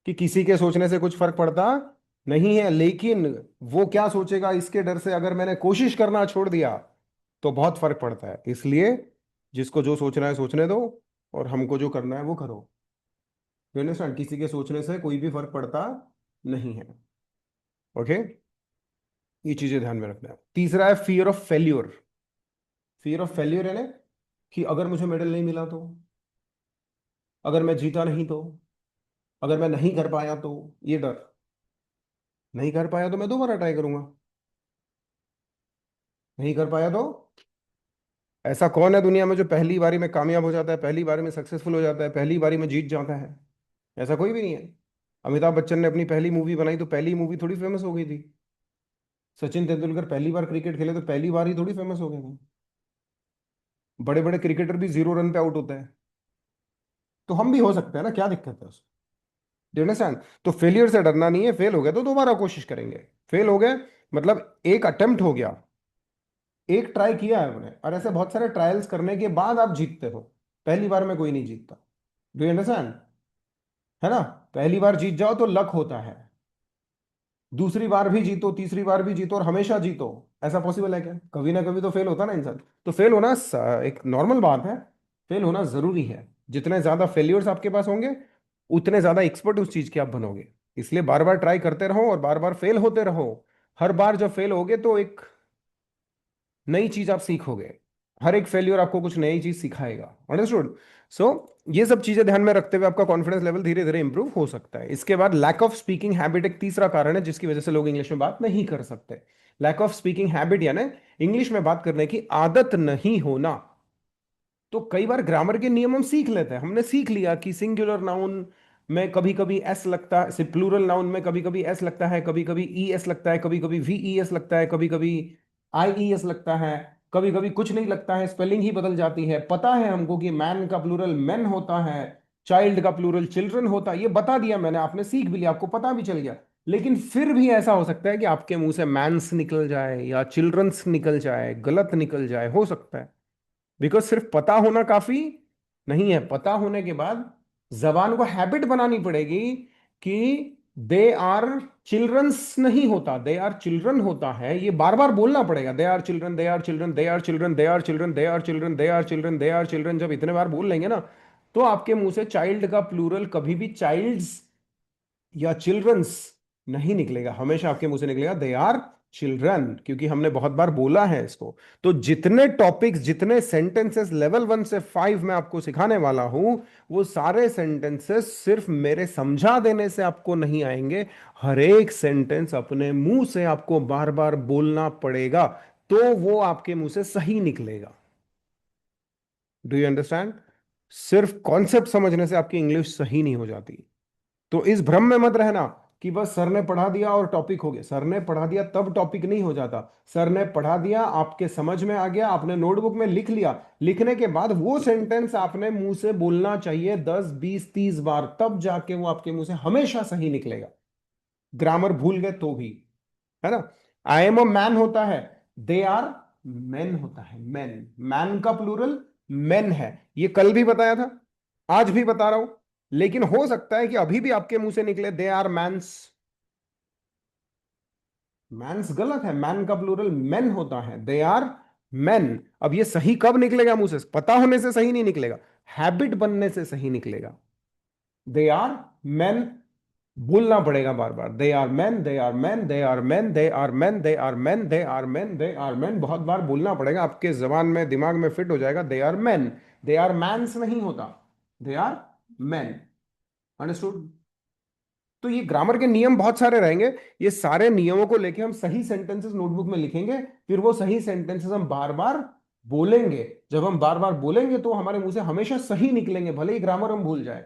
कि किसी के सोचने से कुछ फर्क पड़ता नहीं है, लेकिन वो क्या सोचेगा इसके डर से अगर मैंने कोशिश करना छोड़ दिया तो बहुत फर्क पड़ता है। इसलिए जिसको जो सोचना है सोचने दो, और हमको जो करना है वो करो। You understand? किसी के सोचने से कोई भी फर्क पड़ता नहीं है। ओके? ये चीजें ध्यान में रखना है। तीसरा है fear of failure. Fear of failure है ना, कि अगर मुझे मेडल नहीं मिला तो, अगर मैं जीता नहीं तो, अगर मैं नहीं कर पाया तो, ये डर। नहीं कर पाया तो मैं दोबारा ट्राई करूंगा, नहीं कर पाया तो। ऐसा कौन है दुनिया में जो पहली बारी में कामयाब हो जाता है, पहली बारी में सक्सेसफुल हो जाता है, पहली बारी में जीत जाता है? ऐसा कोई भी नहीं है। अमिताभ बच्चन ने अपनी पहली मूवी बनाई तो पहली मूवी थोड़ी फेमस हो गई थी। सचिन तेंदुलकर पहली बार क्रिकेट खेले तो पहली बार ही थोड़ी फेमस हो गए थे। बड़े बड़े क्रिकेटर भी 0 रन पे आउट होते हैं। तो हम भी हो सकते हैं ना, क्या दिक्कत है उसमें? Do understand? तो फेलियर से डरना नहीं है, फेल हो गया तो दोबारा कोशिश करेंगे। फेल हो गए मतलब एक अटेम्प्ट हो गया, एक ट्राई किया है हमने, और ऐसे बहुत सारे ट्रायल्स करने के बाद आप जीतते हो। पहली बार में कोई नहीं जीतता। Do understand? है ना? पहली बार जीत जाओ तो लक होता है, दूसरी बार भी जीतो, तीसरी बार भी जीतो और हमेशा जीतो, ऐसा पॉसिबल है क्या? कभी ना कभी तो फेल होता ना इंसान। तो फेल होना एक नॉर्मल बात है, फेल होना जरूरी है। जितने ज्यादा फेल्योर्स आपके पास होंगे उतने ज्यादा एक्सपर्ट उस चीज के आप बनोगे। इसलिए बार बार ट्राई करते रहो और बार बार फेल होते रहो। हर बार जब फेल होगे तो एक नई चीज आप सीखोगे। हर एक फेल्योर आपको कुछ नई चीज सिखाएगा। अंडरस्टूड? सो ये सब चीजें ध्यान में रखते हुए आपका कॉन्फिडेंस लेवल धीरे धीरे इंप्रूव हो सकता है। इसके बाद लैक ऑफ स्पीकिंग हैबिट एक तीसरा कारण है जिसकी वजह से लोग इंग्लिश में बात नहीं कर सकते। लैक ऑफ स्पीकिंग हैबिट यानी इंग्लिश में बात करने की आदत नहीं होना। तो कई बार ग्रामर के नियम हम सीख लेते हैं, हमने सीख लिया कि सिंगुलर नाउन में कभी कभी एस लगता है, प्लूरल नाउन में कभी कभी एस लगता है, कभी कभी ई एस लगता है, कभी कभी वी ई एस लगता है, कभी कभी आई ई एस लगता है, कभी कभी कुछ नहीं लगता है, स्पेलिंग ही बदल जाती है। पता है हमको कि मैन का प्लूरल मैन होता है, चाइल्ड का प्लूरल चिल्ड्रन होता है, ये बता दिया मैंने, आपने सीख भी लिया, आपको पता भी चल गया। लेकिन फिर भी ऐसा हो सकता है कि आपके मुंह से मैंस निकल जाए या चिल्ड्रंस निकल जाए, गलत निकल जाए, हो सकता है। बिकॉज सिर्फ पता होना काफी नहीं है, पता होने के बाद जबान को हैबिट बनानी पड़ेगी कि दे आर चिल्ड्रंस नहीं होता, दे आर चिल्ड्रन होता है। ये बार बार बोलना पड़ेगा, they are children, they are children, they are children, they are children, they are children, they are children, they are children. जब इतने बार बोल लेंगे ना तो आपके मुंह से चाइल्ड का प्लूरल कभी भी चाइल्ड्स या चिल्ड्रंस नहीं निकलेगा, हमेशा आपके मुंह से निकलेगा दे आर चिल्ड्रन, क्योंकि हमने बहुत बार बोला है इसको। तो जितने टॉपिक्स, जितने सेंटेंसेस लेवल 1 से 5 में आपको सिखाने वाला हूं, वो सारे सेंटेंसेस सिर्फ मेरे समझा देने से आपको नहीं आएंगे। हर एक सेंटेंस अपने मुंह से आपको बार बार बोलना पड़ेगा, तो वो आपके मुंह से सही निकलेगा। Do you understand? सिर्फ कॉन्सेप्ट समझने से आपकी इंग्लिश सही नहीं हो जाती। तो इस भ्रम में मत रहना कि बस सर ने पढ़ा दिया और टॉपिक हो गया। सर ने पढ़ा दिया तब टॉपिक नहीं हो जाता। सर ने पढ़ा दिया, आपके समझ में आ गया, आपने नोटबुक में लिख लिया, लिखने के बाद वो सेंटेंस आपने मुंह से बोलना चाहिए 10 20 30 बार, तब जाके वो आपके मुंह से हमेशा सही निकलेगा। ग्रामर भूल गए तो भी, है ना। आई एम अ मैन होता है, दे आर मैन होता है। मैन, मैन का प्लूरल मैन है। ये कल भी बताया था, आज भी बता रहा हूं। लेकिन हो सकता है कि अभी भी आपके मुंह से निकले दे आर मैंस। मैंस गलत है, मैन का प्लूरल मैन होता है, दे आर मैन। अब ये सही कब निकलेगा मुंह से? पता होने से सही नहीं निकलेगा, हैबिट बनने से सही निकलेगा। दे आर मैन, बोलना पड़ेगा बार बार, they are man, they are man, they are man, they are man, they are man, they are man, they are man. बहुत बार बोलना पड़ेगा, आपके जबान में, दिमाग में फिट हो जाएगा। They are man, they are mans नहीं होता, दे आर मैन। अंडरस्टूड? तो ये ग्रामर के नियम बहुत सारे रहेंगे। ये सारे नियमों को लेके हम सही सेंटेंसेस नोटबुक में लिखेंगे, फिर वो सही सेंटेंसेस हम बार बार बोलेंगे। जब हम बार बार बोलेंगे तो हमारे मुंह से हमेशा सही निकलेंगे, भले ही ग्रामर हम भूल जाए।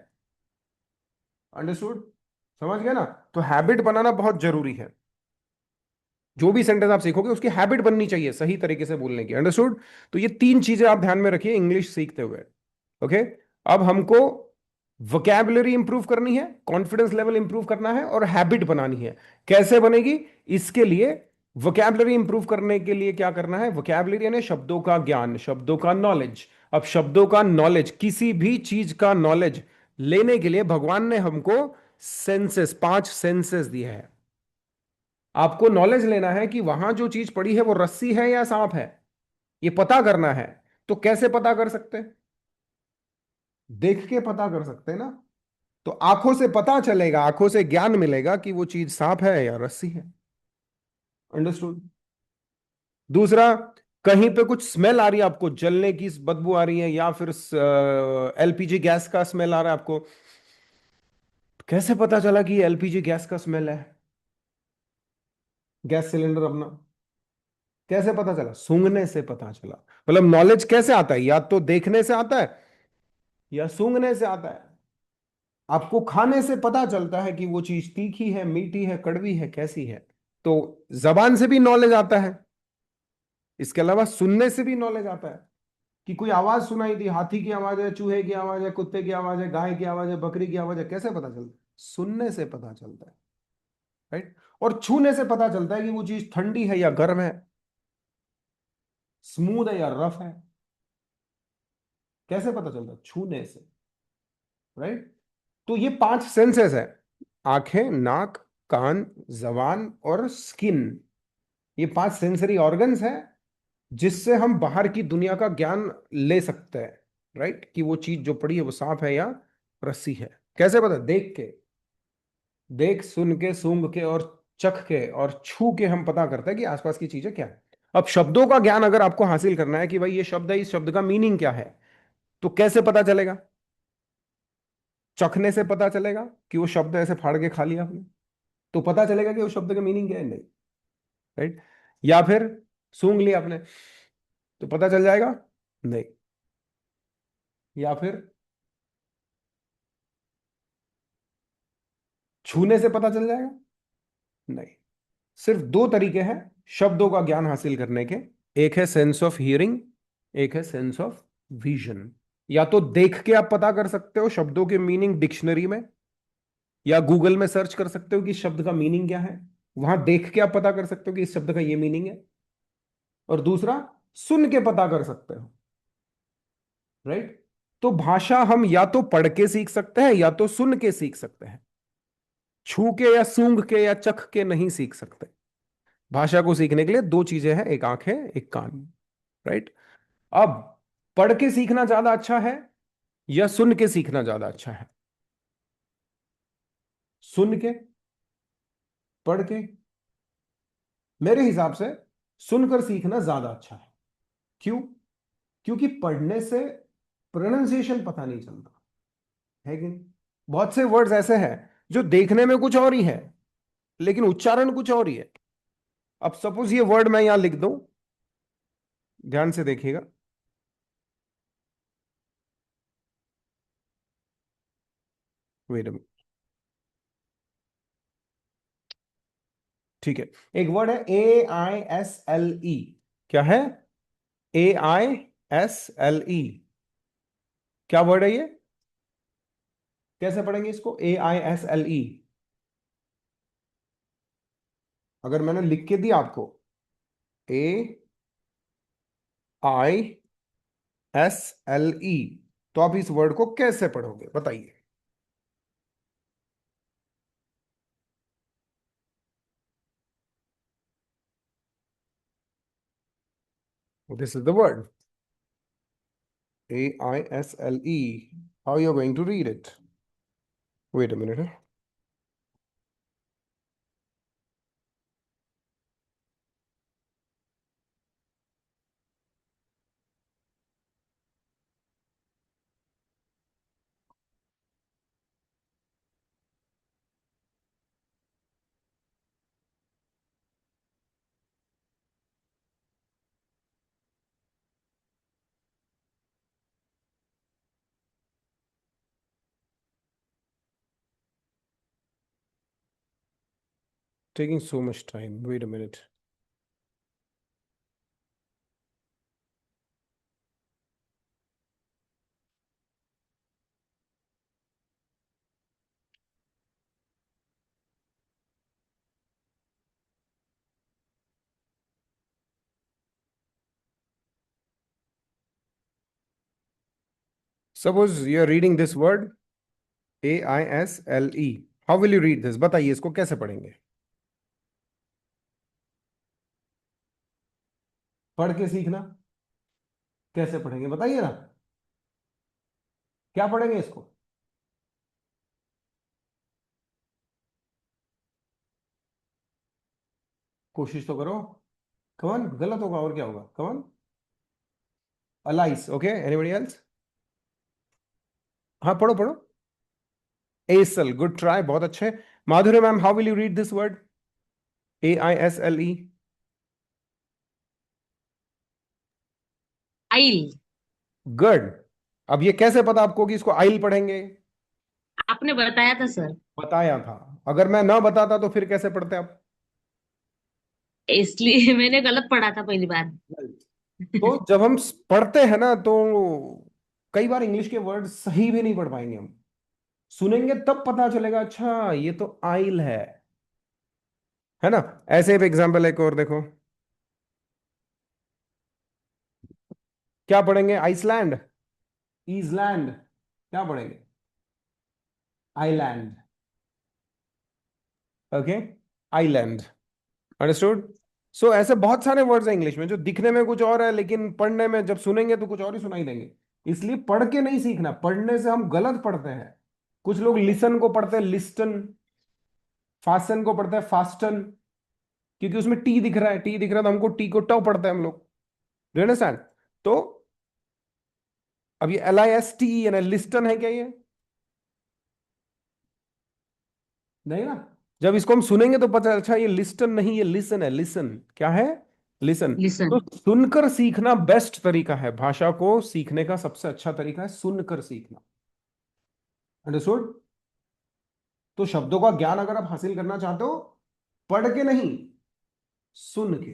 अंडरस्टूड? समझ गए ना? तो हैबिट बनाना बहुत जरूरी है। जो भी सेंटेंस आप सीखोगे उसकी हैबिट बननी चाहिए सही तरीके से बोलने की। अंडरस्टूड? तो ये तीन चीजें आप ध्यान में रखिए इंग्लिश सीखते हुए। ओके। अब हमको वोकैबुलरी इंप्रूव करनी है, कॉन्फिडेंस लेवल इंप्रूव करना है, और हैबिट बनानी है। कैसे बनेगी? इसके लिए वोकैबुलरी इंप्रूव करने के लिए क्या करना है? वोकैबुलरी यानी शब्दों का ज्ञान, शब्दों का नॉलेज। अब शब्दों का नॉलेज, किसी भी चीज का नॉलेज लेने के लिए भगवान ने हमको सेंसेस, 5 सेंसेस दिए हैं। आपको नॉलेज लेना है कि वहां जो चीज पड़ी है वो रस्सी है या सांप है, ये पता करना है। तो कैसे पता कर सकते हैं? देख के पता कर सकते हैं ना। तो आंखों से पता चलेगा, आंखों से ज्ञान मिलेगा कि वो चीज सांप है या रस्सी है। अंडरस्टूड? दूसरा, कहीं पे कुछ स्मेल आ रही है आपको, जलने की बदबू आ रही है, या फिर एलपीजी गैस का स्मेल आ रहा है आपको, कैसे पता चला कि ये एलपीजी गैस का स्मेल है? गैस सिलेंडर अपना, कैसे पता चला? सूंघने से पता चला। मतलब नॉलेज कैसे आता है? या तो देखने से आता है या सूंघने से आता है। आपको खाने से पता चलता है कि वो चीज तीखी है, मीठी है, कड़वी है, कैसी है। तो जबान से भी नॉलेज आता है। इसके अलावा सुनने से भी नॉलेज आता है कि कोई आवाज सुनाई दी, हाथी की आवाज है, चूहे की आवाज है, कुत्ते की आवाज है, गाय की आवाज है, बकरी की आवाज है, कैसे पता चलता है? सुनने से पता चलता है। राइट? और छूने से पता चलता है कि वो चीज ठंडी है या गर्म है, स्मूथ है या रफ है। कैसे पता चलता है? छूने से। राइट? तो ये 5 सेंसेस है, आंखें, नाक, कान, जबान और स्किन। ये 5 सेंसरी ऑर्गन्स हैं जिससे हम बाहर की दुनिया का ज्ञान ले सकते हैं। राइट? कि वो चीज जो पड़ी है वो सांप है या रस्सी है। कैसे पता? देख के, देख सुन के, सूंघ के और चख के और छू के हम पता करते हैं कि आसपास की चीजें क्या है। अब शब्दों का ज्ञान अगर आपको हासिल करना है कि भाई ये शब्द है, इस शब्द का मीनिंग क्या है, तो कैसे पता चलेगा? चखने से पता चलेगा कि वो शब्द ऐसे फाड़ के खा लिया आपने, तो पता चलेगा कि उस शब्द का मीनिंग क्या है? नहीं। राइट? या फिर सूंघ लिया आपने तो पता चल जाएगा? नहीं। या फिर छूने से पता चल जाएगा? नहीं। सिर्फ 2 तरीके हैं शब्दों का ज्ञान हासिल करने के। एक है सेंस ऑफ हियरिंग, एक है सेंस ऑफ विजन। या तो देख के आप पता कर सकते हो शब्दों के मीनिंग डिक्शनरी में, या गूगल में सर्च कर सकते हो कि इस शब्द का मीनिंग क्या है, वहां देख के आप पता कर सकते हो कि इस शब्द का ये मीनिंग है। और दूसरा, सुन के पता कर सकते हो। राइट? तो भाषा हम या तो पढ़ के सीख सकते हैं या तो सुन के सीख सकते हैं। छू के या सूंघ के या चख के नहीं सीख सकते। भाषा को सीखने के लिए 2 चीजें हैं, एक आंखें, एक कान। राइट? अब पढ़ के सीखना ज्यादा अच्छा है या सुन के सीखना ज्यादा अच्छा है? सुन के, पढ़ के? मेरे हिसाब से सुनकर सीखना ज्यादा अच्छा है। क्यों? क्योंकि पढ़ने से प्रोनाउंसिएशन पता नहीं चलता है कि नहीं। बहुत से वर्ड्स ऐसे हैं जो देखने में कुछ और ही है, लेकिन उच्चारण कुछ और ही है। अब सपोज ये वर्ड मैं यहां लिख दूं, ध्यान से देखिएगा। Wait a minute. ठीक है, एक वर्ड है AISLE। क्या है? AISLE। क्या वर्ड है ये? कैसे पढ़ेंगे इसको? AISLE। अगर मैंने लिख के दिया आपको AISLE, तो आप इस वर्ड को कैसे पढ़ोगे बताइए? This is the word AISLE. How you are going to read it? Wait a minute. Huh? Taking so much time. Wait a minute. Suppose you are reading this word AISLE. How will you read this? बताइए इसको कैसे पढ़ेंगे? पढ़ के सीखना। कैसे पढ़ेंगे बताइए ना। क्या पढ़ेंगे इसको? कोशिश तो करो। कौन गलत होगा और क्या होगा? कौन? अलाइस। Okay, anybody else? हाँ, पढ़ो पढ़ो। एसल, गुड ट्राई, बहुत अच्छे। Madhuri ma'am, how will you read this word AISLE? Aisle. Good. अब ये कैसे पता आपको कि इसको आइल पढ़ेंगे? आपने बताया था सर। बताया था। अगर मैं ना बताता तो फिर कैसे पढ़ते आप? इसलिए मैंने गलत पढ़ा था पहली बार। तो जब हम पढ़ते हैं ना, तो कई बार इंग्लिश के वर्ड सही भी नहीं पढ़ पाएंगे हम। सुनेंगे तब पता चलेगा, अच्छा ये तो आइल है ना। ऐसे एक एग्जांपल एक और देखो। क्या पढ़ेंगे? आइसलैंड, ईजलैंड। क्या पढ़ेंगे? आइलैंड। Okay, island. अंडरस्टूड? सो ऐसे बहुत सारे वर्ड्स हैं इंग्लिश में जो दिखने में कुछ और है, लेकिन पढ़ने में जब सुनेंगे तो कुछ और ही सुनाई देंगे। इसलिए पढ़ के नहीं सीखना, पढ़ने से हम गलत पढ़ते हैं। कुछ लोग लिसन को पढ़ते हैं लिस्टन, फासन को पढ़ते हैं फास्टन, क्योंकि उसमें टी दिख रहा है, टी दिख रहा है तो हमको टी को टव पढ़ते हैं हम लोग। Do understand? तो अब ये LIST यानी लिस्टन है क्या ये? नहीं ना। जब इसको हम सुनेंगे तो पता, अच्छा ये लिस्टन नहीं, ये लिसन है। लिसन क्या है? लिसन। तो लिसन। सुनकर सीखना बेस्ट तरीका है। भाषा को सीखने का सबसे अच्छा तरीका है सुनकर सीखना। अंडरस्टूड? तो शब्दों का ज्ञान अगर आप हासिल करना चाहते हो, पढ़ के नहीं, सुन के।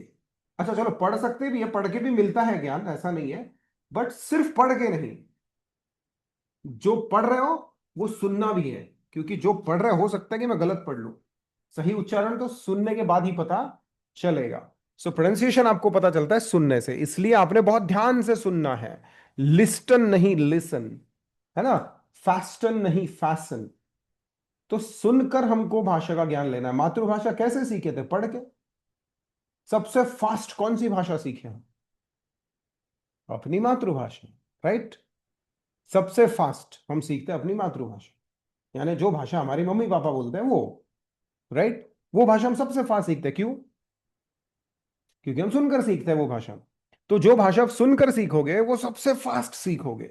अच्छा चलो, पढ़ सकते भी है, पढ़ के भी मिलता है ज्ञान, ऐसा नहीं है। बट सिर्फ पढ़ के नहीं, जो पढ़ रहे हो वो सुनना भी है। क्योंकि जो पढ़ रहे हो सकता है कि मैं गलत पढ़ लूं, सही उच्चारण तो सुनने के बाद ही पता चलेगा। सो प्रोनाउंसिएशन आपको पता चलता है सुनने से, इसलिए आपने बहुत ध्यान से सुनना है। लिस्टन नहीं लिसन, है ना। फास्टन नहीं फैसन। तो सुनकर हमको भाषा का ज्ञान लेना है। मातृभाषा कैसे सीखे थे? पढ़ के। सबसे फास्ट कौन सी भाषा सीखे हम? अपनी मातृभाषा। राइट। सबसे फास्ट हम सीखते हैं अपनी मातृभाषा, यानी जो भाषा हमारी मम्मी पापा बोलते हैं वो। राइट। वो भाषा हम सबसे फास्ट सीखते हैं। क्यों? क्योंकि हम सुनकर सीखते हैं वो भाषा। तो जो भाषा आप सुनकर सीखोगे वो सबसे फास्ट सीखोगे।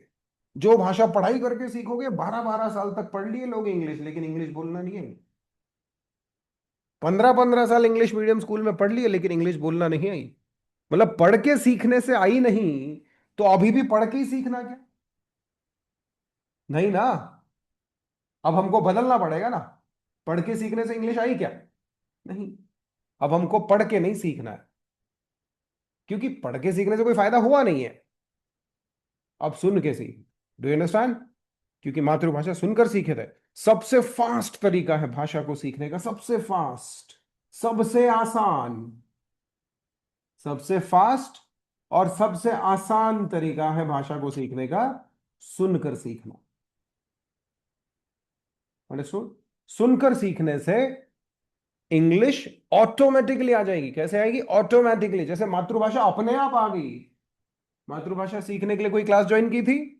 जो भाषा पढ़ाई करके सीखोगे, 12-12 साल तक पढ़ लिए लोग इंग्लिश, लेकिन इंग्लिश बोलना नहीं है। 15-15 साल इंग्लिश मीडियम स्कूल में पढ़ लिए, लेकिन इंग्लिश बोलना नहीं आई। मतलब पढ़ के सीखने से आई नहीं, तो अभी भी पढ़ के ही सीखना क्या? नहीं ना। अब हमको बदलना पड़ेगा ना। पढ़ के सीखने से इंग्लिश आई क्या? नहीं। अब हमको पढ़ के नहीं सीखना है, क्योंकि पढ़ के सीखने से कोई फायदा हुआ नहीं है। अब सुन के सीख। Do you understand? क्योंकि मातृभाषा सुनकर सीखे थे। सबसे फास्ट तरीका है भाषा को सीखने का, सबसे फास्ट, सबसे आसान, सबसे फास्ट और सबसे आसान तरीका है भाषा को सीखने का, सुनकर सीखना। अंडरस्टूड? सुनकर सीखने से इंग्लिश ऑटोमेटिकली आ जाएगी। कैसे आएगी? ऑटोमेटिकली, जैसे मातृभाषा अपने आप आ गई। मातृभाषा सीखने के लिए कोई क्लास ज्वाइन की थी?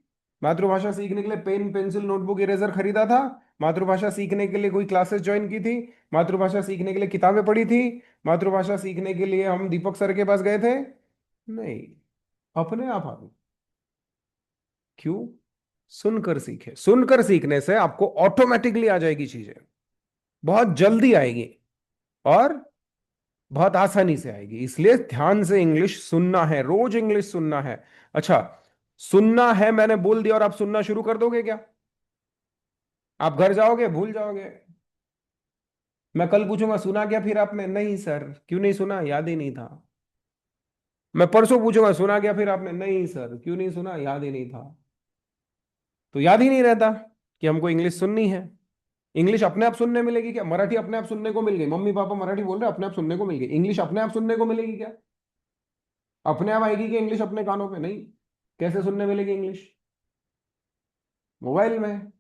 मातृभाषा सीखने के लिए पेन पेंसिल नोटबुक इरेजर खरीदा था? मातृभाषा सीखने के लिए कोई क्लासेस ज्वाइन की थी? मातृभाषा सीखने के लिए किताबें पढ़ी थी? मातृभाषा सीखने के लिए हम दीपक सर के पास गए थे? नहीं। अपने आप आ गई। क्यों? सुनकर सीखे। सुनकर सीखने से आपको ऑटोमेटिकली आ जाएगी चीजें, बहुत जल्दी आएगी और बहुत आसानी से आएगी। इसलिए ध्यान से इंग्लिश सुनना है, रोज इंग्लिश सुनना है। अच्छा, सुनना है मैंने बोल दिया और आप सुनना शुरू कर दोगे क्या? आप घर जाओगे भूल जाओगे। मैं कल पूछूंगा सुना क्या, फिर आपने नहीं सर, क्यों नहीं सुना? याद ही नहीं था। मैं परसों पूछूंगा सुना क्या, फिर आपने नहीं सर, क्यों नहीं सुना? याद ही नहीं था। तो याद ही नहीं रहता कि हमको इंग्लिश सुननी है। इंग्लिश अपने आप सुनने मिलेगी क्या? मराठी अपने आप सुनने को मिल गई, मम्मी पापा मराठी बोल रहे हैं, अपने आप सुनने को मिल गई। इंग्लिश अपने आप सुनने को मिलेगी क्या? अपने आप आएगी कि इंग्लिश अपने कानों पे? नहीं। कैसे सुनने मिलेगी इंग्लिश? मोबाइल में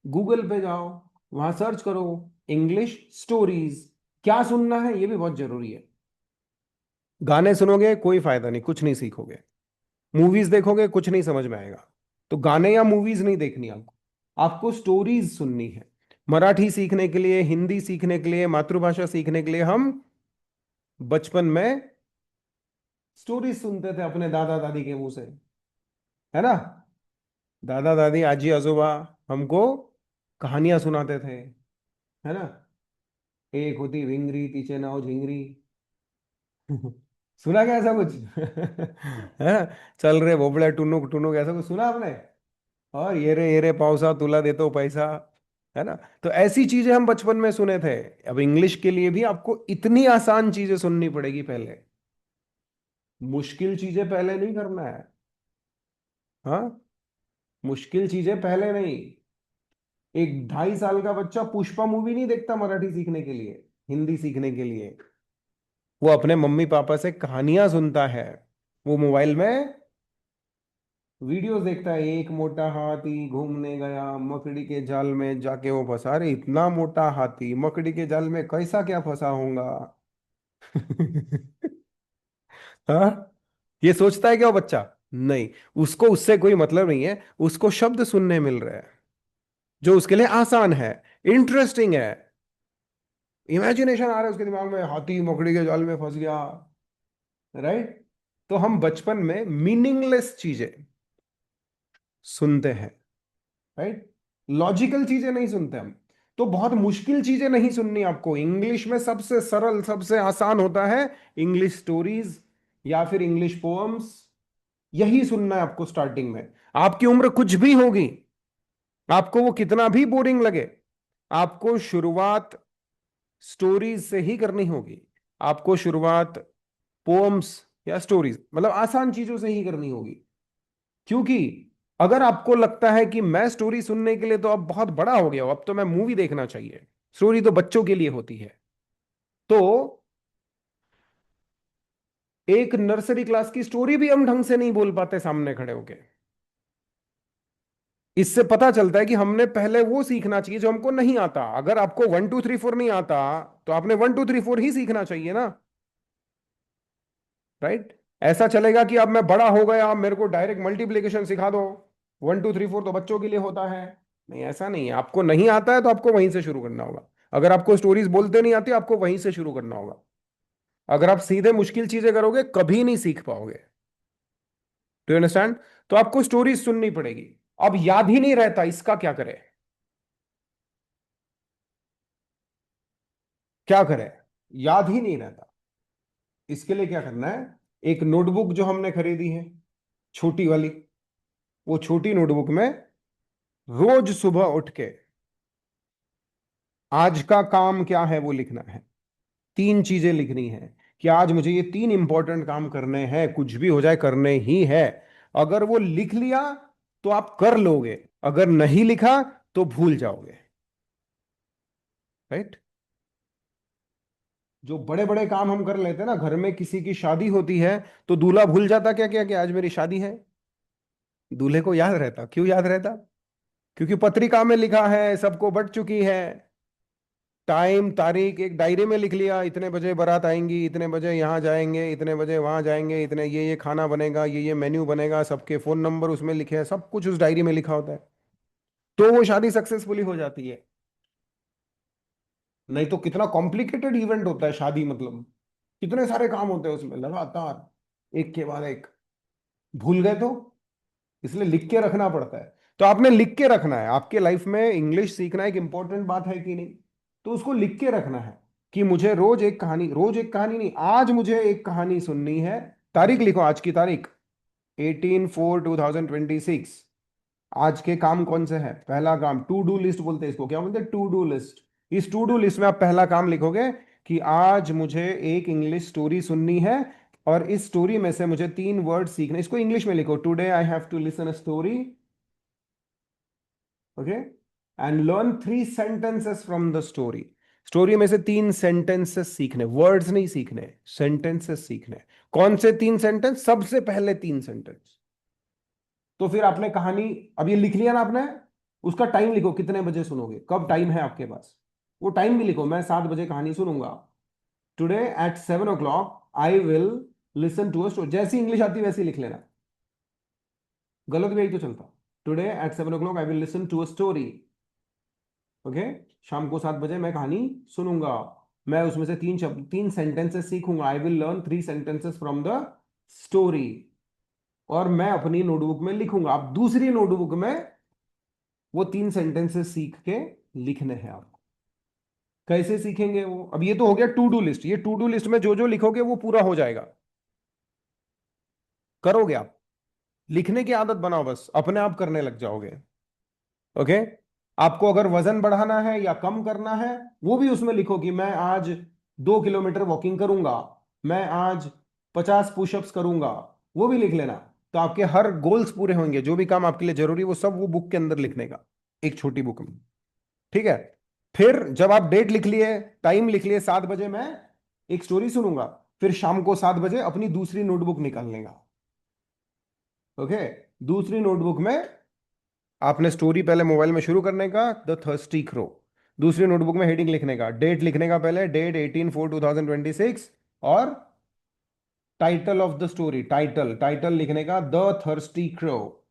गूगल पे जाओ, वहां सर्च करो इंग्लिश स्टोरीज। क्या सुनना है ये भी बहुत जरूरी है। गाने सुनोगे कोई फायदा नहीं, कुछ नहीं सीखोगे। मूवीज देखोगे कुछ नहीं समझ में आएगा। तो गाने या मूवीज नहीं देखनी आपको, आपको स्टोरीज सुननी है। मराठी सीखने के लिए, हिंदी सीखने के लिए, मातृभाषा सीखने के लिए हम बचपन में स्टोरीज सुनते थे अपने दादा दादी के मुंह से, है ना? दादा दादी आजी आजोबा हमको कहानियां सुनाते थे, है ना? एक होती विंगरी तीचे नाव झिंगरी। सुना क्या ऐसा कुछ? है ना? चल रहे भोपळ्या टुनुक टुनुक, ऐसा कुछ सुना आपने? और ये रे पावसा तुला देतो पैसा, है ना? तो ऐसी चीजें हम बचपन में सुने थे। अब इंग्लिश के लिए भी आपको इतनी आसान चीजें सुननी पड़ेगी पहले। मुश्किल चीजें पहले नहीं करना है। हाँ, मुश्किल चीजें पहले नहीं। एक 2.5 साल का बच्चा पुष्पा मूवी नहीं देखता मराठी सीखने के लिए, हिंदी सीखने के लिए। वो अपने मम्मी पापा से कहानियां सुनता है। वो मोबाइल में वीडियोस देखता है। एक मोटा हाथी घूमने गया मकड़ी के जाल में, जाके वो फंसा। अरे इतना मोटा हाथी मकड़ी के जाल में कैसा क्या फंसा होगा? हाँ, ये सोचता है क्या वो बच्चा? नहीं। उसको उससे कोई मतलब नहीं है, उसको शब्द सुनने मिल रहे हैं जो उसके लिए आसान है, इंटरेस्टिंग है। इमेजिनेशन आ रहा है उसके दिमाग में, हाथी मकड़ी के जाल में फंस गया। राइट? तो हम बचपन में मीनिंगलेस चीजें सुनते हैं। राइट? लॉजिकल चीजें नहीं सुनते हम। तो बहुत मुश्किल चीजें नहीं सुननी आपको। इंग्लिश में सबसे सरल, सबसे आसान होता है इंग्लिश स्टोरीज या फिर इंग्लिश पोएम्स। यही सुनना है आपको स्टार्टिंग में। आपकी उम्र कुछ भी होगी, आपको वो कितना भी बोरिंग लगे, आपको शुरुआत स्टोरीज से ही करनी होगी। आपको शुरुआत पोएम्स या स्टोरीज, मतलब आसान चीजों से ही करनी होगी। क्योंकि अगर आपको लगता है कि मैं स्टोरी सुनने के लिए तो अब बहुत बड़ा हो गया हूं, अब तो मैं मूवी देखना चाहिए, स्टोरी तो बच्चों के लिए होती है, तो एक नर्सरी क्लास की स्टोरी भी हम ढंग से नहीं बोल पाते सामने खड़े होके। इससे पता चलता है कि हमने पहले वो सीखना चाहिए जो हमको नहीं आता। अगर आपको 1 2 3 4 नहीं आता, तो आपने 1 2 3 4 ही सीखना चाहिए ना। राइट? ऐसा चलेगा कि अब मैं बड़ा हो गया, अब मेरे को डायरेक्ट मल्टीप्लिकेशन सिखा दो, 1 2 3 4 तो बच्चों के लिए होता है। नहीं, ऐसा नहीं है। आपको नहीं आता है तो आपको वहीं से शुरू करना होगा। अगर आपको स्टोरीज बोलते नहीं आती, आपको वहीं से शुरू करना होगा। अगर आप सीधे मुश्किल चीजें करोगे कभी नहीं सीख पाओगे। To understand? तो आपको स्टोरी सुननी पड़ेगी। अब याद ही नहीं रहता, इसका क्या करें? क्या करें? याद ही नहीं रहता। इसके लिए क्या करना है, एक नोटबुक जो हमने खरीदी है, छोटी वाली, वो छोटी नोटबुक में रोज सुबह उठ के आज का काम क्या है वो लिखना है। तीन चीजें लिखनी है कि आज मुझे ये तीन इंपॉर्टेंट काम करने हैं, कुछ भी हो जाए करने ही है। अगर वो लिख लिया तो आप कर लोगे, अगर नहीं लिखा तो भूल जाओगे। राइट? जो बड़े बड़े काम हम कर लेते हैं ना, घर में किसी की शादी होती है तो दूल्हा भूल जाता क्या क्या कि आज मेरी शादी है। दूल्हे को याद रहता, क्यों याद रहता? क्योंकि पत्रिका में लिखा है, सबको बट चुकी है। टाइम तारीख एक डायरी में लिख लिया, इतने बजे बारात आएंगी, इतने बजे यहाँ जाएंगे, इतने बजे वहां जाएंगे, इतने ये खाना बनेगा, ये मेन्यू बनेगा, सबके फोन नंबर उसमें लिखे हैं, सब कुछ उस डायरी में लिखा होता है। तो वो शादी सक्सेसफुली हो जाती है। नहीं तो कितना कॉम्प्लिकेटेड इवेंट होता है शादी, मतलब कितने सारे काम होते हैं उसमें लगातार, एक के बाद एक। भूल गए तो? इसलिए लिख के रखना पड़ता है। तो आपने लिख के रखना है, आपके लाइफ में इंग्लिश सीखना एक इंपॉर्टेंट बात है कि नहीं? तो उसको लिख के रखना है कि मुझे रोज एक कहानी, रोज एक कहानी नहीं, आज मुझे एक कहानी सुननी है। तारीख लिखो, आज की तारीख 18/4/2026। आज के काम कौन से हैं? पहला काम, टू डू लिस्ट बोलते हैं इसको। क्या बोलते हैं? To do list. इस टू डू लिस्ट में आप पहला काम लिखोगे कि आज मुझे एक इंग्लिश स्टोरी सुननी है, और इस स्टोरी में से मुझे तीन वर्ड सीखने। इसको इंग्लिश में लिखो, today I have to listen a story, okay, and learn three sentences from the story. Story में से तीन सेंटेंसेस सीखने, वर्ड्स नहीं सीखने, सेंटेंसेस सीखने। कौन से तीन सेंटेंस? सबसे पहले तीन सेंटेंस। तो फिर आपने कहानी, अब ये लिख लिया ना आपने, उसका टाइम लिखो, कितने बजे सुनोगे, कब टाइम है आपके पास, वो टाइम भी लिखो। मैं 7 बजे कहानी सुनूंगा, today at 7 o'clock I will listen to a story. जैसी इंग्लिश आती है वैसी लिख लेना, गलत भी आई तो चलता। Today at 7 o'clock I will listen to a story, okay. शाम को 7 बजे मैं कहानी सुनूंगा, मैं उसमें से तीन शब्द, तीन सेंटेंसेस सीखूंगा। I will learn three sentences from the story, और मैं अपनी नोटबुक में लिखूंगा। आप दूसरी नोटबुक में वो तीन सेंटेंसेस सीख के लिखने हैं आपको। कैसे सीखेंगे वो? अब ये तो हो गया टू डू लिस्ट। ये टू डू लिस्ट में जो जो लिखोगे वो पूरा हो जाएगा। करोगे आप? लिखने की आदत बनाओ, बस अपने आप करने लग जाओगे, ओके। आपको अगर वजन बढ़ाना है या कम करना है, वो भी उसमें लिखो कि मैं आज 2 किलोमीटर वॉकिंग करूंगा, मैं आज 50 पुशअप्स करूंगा, वो भी लिख लेना। तो आपके हर गोल्स पूरे होंगे, जो भी काम आपके लिए जरूरी है वो सब वो बुक के अंदर लिखने का, एक छोटी बुक में। ठीक है? फिर जब आप डेट लिख लिए, टाइम लिख लिए, 7 बजे मैं एक स्टोरी सुनूंगा, फिर शाम को 7 बजे अपनी दूसरी नोटबुक निकाल लेगा, ओके। दूसरी नोटबुक में आपने स्टोरी पहले मोबाइल में शुरू करने का, द थर्स्टी क्रो। दूसरी नोटबुक में हेडिंग लिखने का, डेट लिखने का, पहले डेट 18/4/2026, और title of the story, title title लिखने का, the thirsty crow,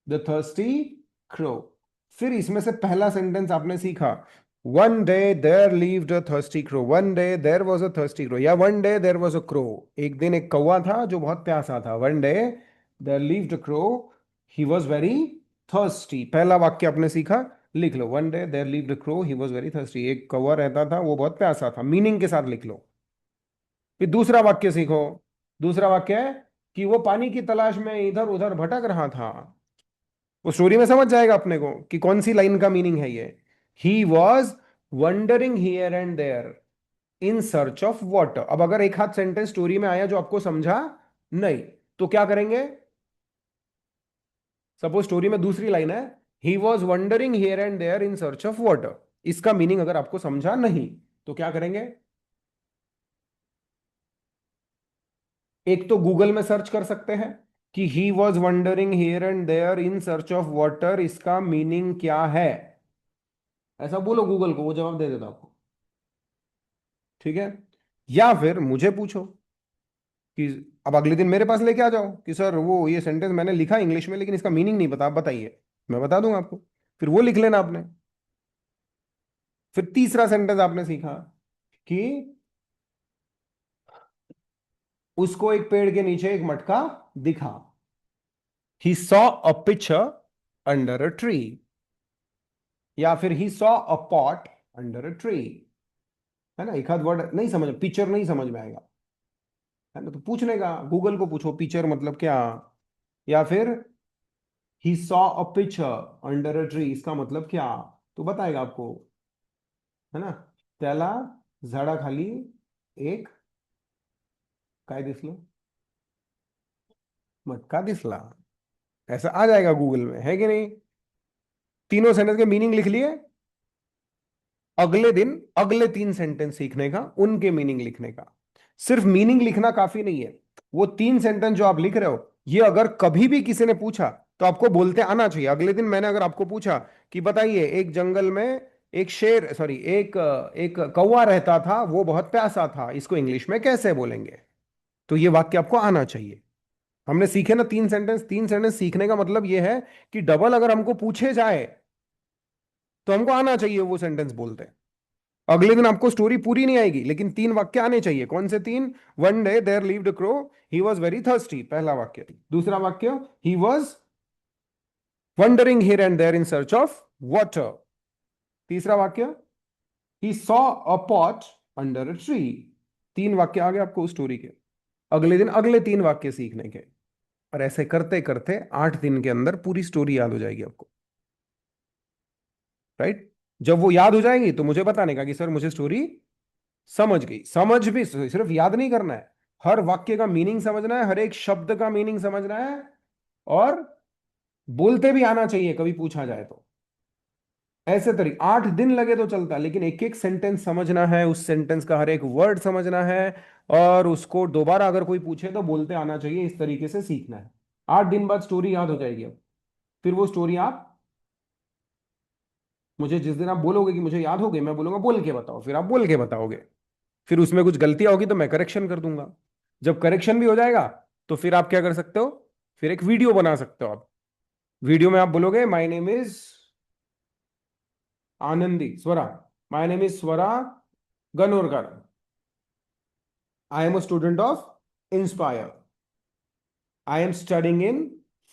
the thirsty crow. फिर इसमें से पहला सेंटेंस आपने सीखा, one day there lived a thirsty crow, one day there was a thirsty crow, या one day there was a crow. एक दिन एक कौवा था जो बहुत प्यासा था। One day there lived a crow, he was very thirsty. पहला वाक्य आपने सीखा, लिख लो, one day there lived a crow, he was very thirsty. एक कौवा रहता था, वो बहुत प्यासा था, मीनिंग के साथ लिख लो। फिर दूसरा वाक्य सीखो। दूसरा वाक्य है कि वो पानी की तलाश में इधर उधर भटक रहा था। वो स्टोरी में समझ जाएगा अपने को कि कौन सी लाइन का मीनिंग है ये। He was wandering here and there in search of water. अब अगर एक हाथ सेंटेंस स्टोरी में आया जो आपको समझा नहीं, तो क्या करेंगे? सपोज स्टोरी में दूसरी लाइन है, he was wandering here and there in search of water. इसका मीनिंग अगर आपको समझा नहीं, तो क्या करेंगे? एक तो गूगल में सर्च कर सकते हैं कि he was wandering here and there in search of water, इसका मीनिंग क्या है। ऐसा बोलो गूगल को, वो जवाब दे देता आपको। ठीक है? या फिर मुझे पूछो कि अब अगले दिन मेरे पास लेके आ जाओ कि सर वो ये सेंटेंस मैंने लिखा इंग्लिश में लेकिन इसका मीनिंग नहीं पता, आप बताइए। मैं बता दूंगा आपको। फिर वो लिख लेना आपने। फिर तीसरा सेंटेंस आपने सीखा कि उसको एक पेड़ के नीचे एक मटका दिखा। ही saw a picture under a tree, या फिर ही saw a pot under a tree. है ना, एक आध वर्ड नहीं समझ, पिक्चर नहीं समझ में आएगा, है ना, तो पूछने का, गूगल को पूछो पिक्चर मतलब क्या। या फिर ही saw a picture under a tree, इसका मतलब क्या, तो बताएगा आपको। है ना, त्याला झाडाखाली एक काय दिसलं, मटका दिसला, ऐसा आ जाएगा गूगल में, है कि नहीं। तीनों सेंटेंस के मीनिंग लिख लिए। अगले दिन अगले 3 सेंटेंस सीखने का, उनके मीनिंग लिखने का। सिर्फ मीनिंग लिखना काफी नहीं है, वो 3 सेंटेंस जो आप लिख रहे हो, ये अगर कभी भी किसी ने पूछा तो आपको बोलते आना चाहिए। अगले दिन मैंने अगर आपको पूछा कि बताइए एक जंगल में एक शेर, सॉरी, एक कौवा रहता था, वो बहुत प्यासा था, इसको इंग्लिश में कैसे बोलेंगे, तो ये वाक्य आपको आना चाहिए। हमने सीखे ना 3 सेंटेंस। 3 सेंटेंस सीखने का मतलब ये है कि डबल अगर हमको पूछे जाए तो हमको आना चाहिए वो सेंटेंस बोलते। अगले दिन आपको स्टोरी पूरी नहीं आएगी, लेकिन 3 वाक्य आने चाहिए। कौन से 3? One day there lived a crow, he was very thirsty, पहला वाक्य। दूसरा वाक्य, he was wandering here and there in search of water. तीसरा वाक्य, he saw a pot under a tree. 3 वाक्य आ गए आपको उस स्टोरी के। अगले दिन अगले 3 वाक्य सीखने के, और ऐसे करते करते 8 दिन के अंदर पूरी स्टोरी याद हो जाएगी आपको। राइट, जब वो याद हो जाएगी तो मुझे बताने का कि सर मुझे स्टोरी समझ गई। समझ भी सिर्फ याद नहीं करना है, हर वाक्य का मीनिंग समझना है, हर एक शब्द का मीनिंग समझना है, और बोलते भी आना चाहिए कभी पूछा जाए तो। ऐसे तरीके 8 दिन लगे तो चलता, लेकिन एक एक सेंटेंस समझना है, उस सेंटेंस का हर एक वर्ड समझना है, और उसको दोबारा अगर कोई पूछे तो बोलते आना चाहिए, इस तरीके से सीखना है। 8 दिन बाद स्टोरी याद हो जाएगी। अब फिर वो स्टोरी आप मुझे जिस दिन आप बोलोगे कि मुझे याद हो गई, मैं बोलूंगा बोल के बताओ, फिर आप बोल के बताओगे। फिर उसमें कुछ गलतियां होगी तो मैं करेक्शन कर दूंगा। जब करेक्शन भी हो जाएगा तो फिर आप क्या कर सकते हो, फिर एक वीडियो बना सकते हो आप। वीडियो में आप बोलोगे my name is Anandi Swara, my name is Swara Ganorkar, I am a student of Inspire, I am studying in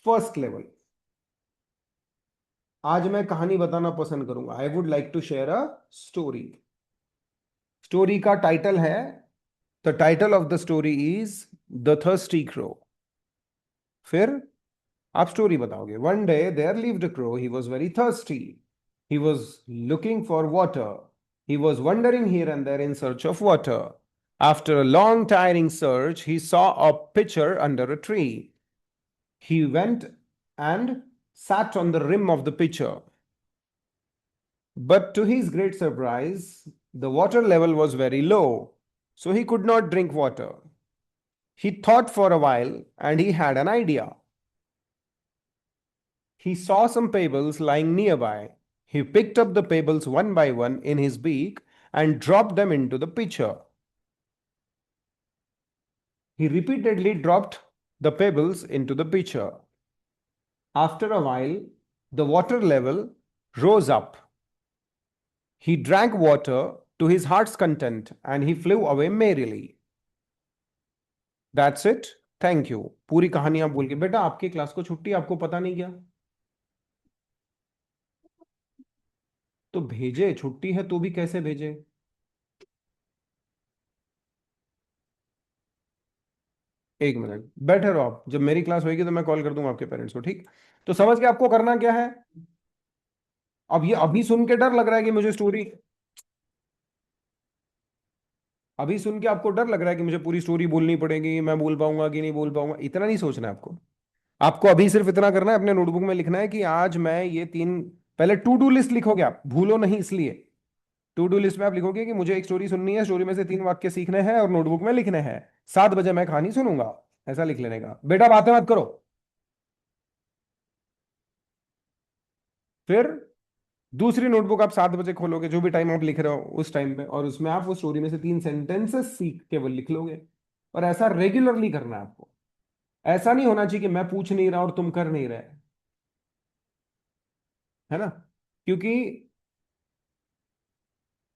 first level. आज मैं कहानी बताना पसंद करूंगा, I would like to share a story. Story का टाइटल है, the title of the story is the thirsty crow. फिर आप स्टोरी बताओगे। One day there lived a crow, he was very thirsty, he was looking for water, he was wandering here and there in search of water. After a long tiring search he saw a pitcher under a tree. He went and sat on the rim of the pitcher, but to his great surprise the water level was very low, so he could not drink water. He thought for a while and he had an idea. He saw some pebbles lying nearby. He picked up the pebbles one by one in his beak and dropped them into the pitcher. He repeatedly dropped the pebbles into the pitcher. After a while, the water level rose up. He drank water to his heart's content and he flew away merrily. That's it. Thank you. पूरी कहानी आप बोल के, बेटा आपकी क्लास को छुट्टी, आपको पता नहीं क्या, तो भेजे, छुट्टी है तो भी कैसे भेजे। एक मिनट बैठे रहो आप, जब मेरी क्लास होगी तो मैं कॉल कर दूंगा आपके पेरेंट्स को, ठीक। तो समझ के आपको करना क्या है। अब ये अभी सुन के डर लग रहा है कि मुझे स्टोरी, अभी सुन के आपको डर लग रहा है कि मुझे पूरी स्टोरी बोलनी पड़ेगी, मैं बोल पाऊंगा कि नहीं बोल पाऊंगा, इतना नहीं सोचना है आपको। आपको अभी सिर्फ इतना करना है, अपने नोटबुक में लिखना है कि आज मैं ये 3, पहले टू डू लिस्ट लिखोगे आप, भूलो नहीं इसलिए। टू डू लिस्ट में आप लिखोगे कि मुझे एक स्टोरी सुननी है, स्टोरी में से 3 वाक्य सीखने हैं और नोटबुक में लिखने हैं, 7 बजे मैं कहानी सुनूंगा, ऐसा लिख लेने का। बेटा बातें मत करो। फिर दूसरी नोटबुक आप 7 बजे खोलोगे, जो भी टाइम आप लिख रहे हो उस टाइम पे, और उसमें आप वो स्टोरी में से 3 सेंटेंसेस सीख के वो लिख लोगे। और ऐसा रेगुलरली करना है आपको। ऐसा नहीं होना चाहिए कि मैं पूछ नहीं रहा और तुम कर नहीं रहे, है ना। क्योंकि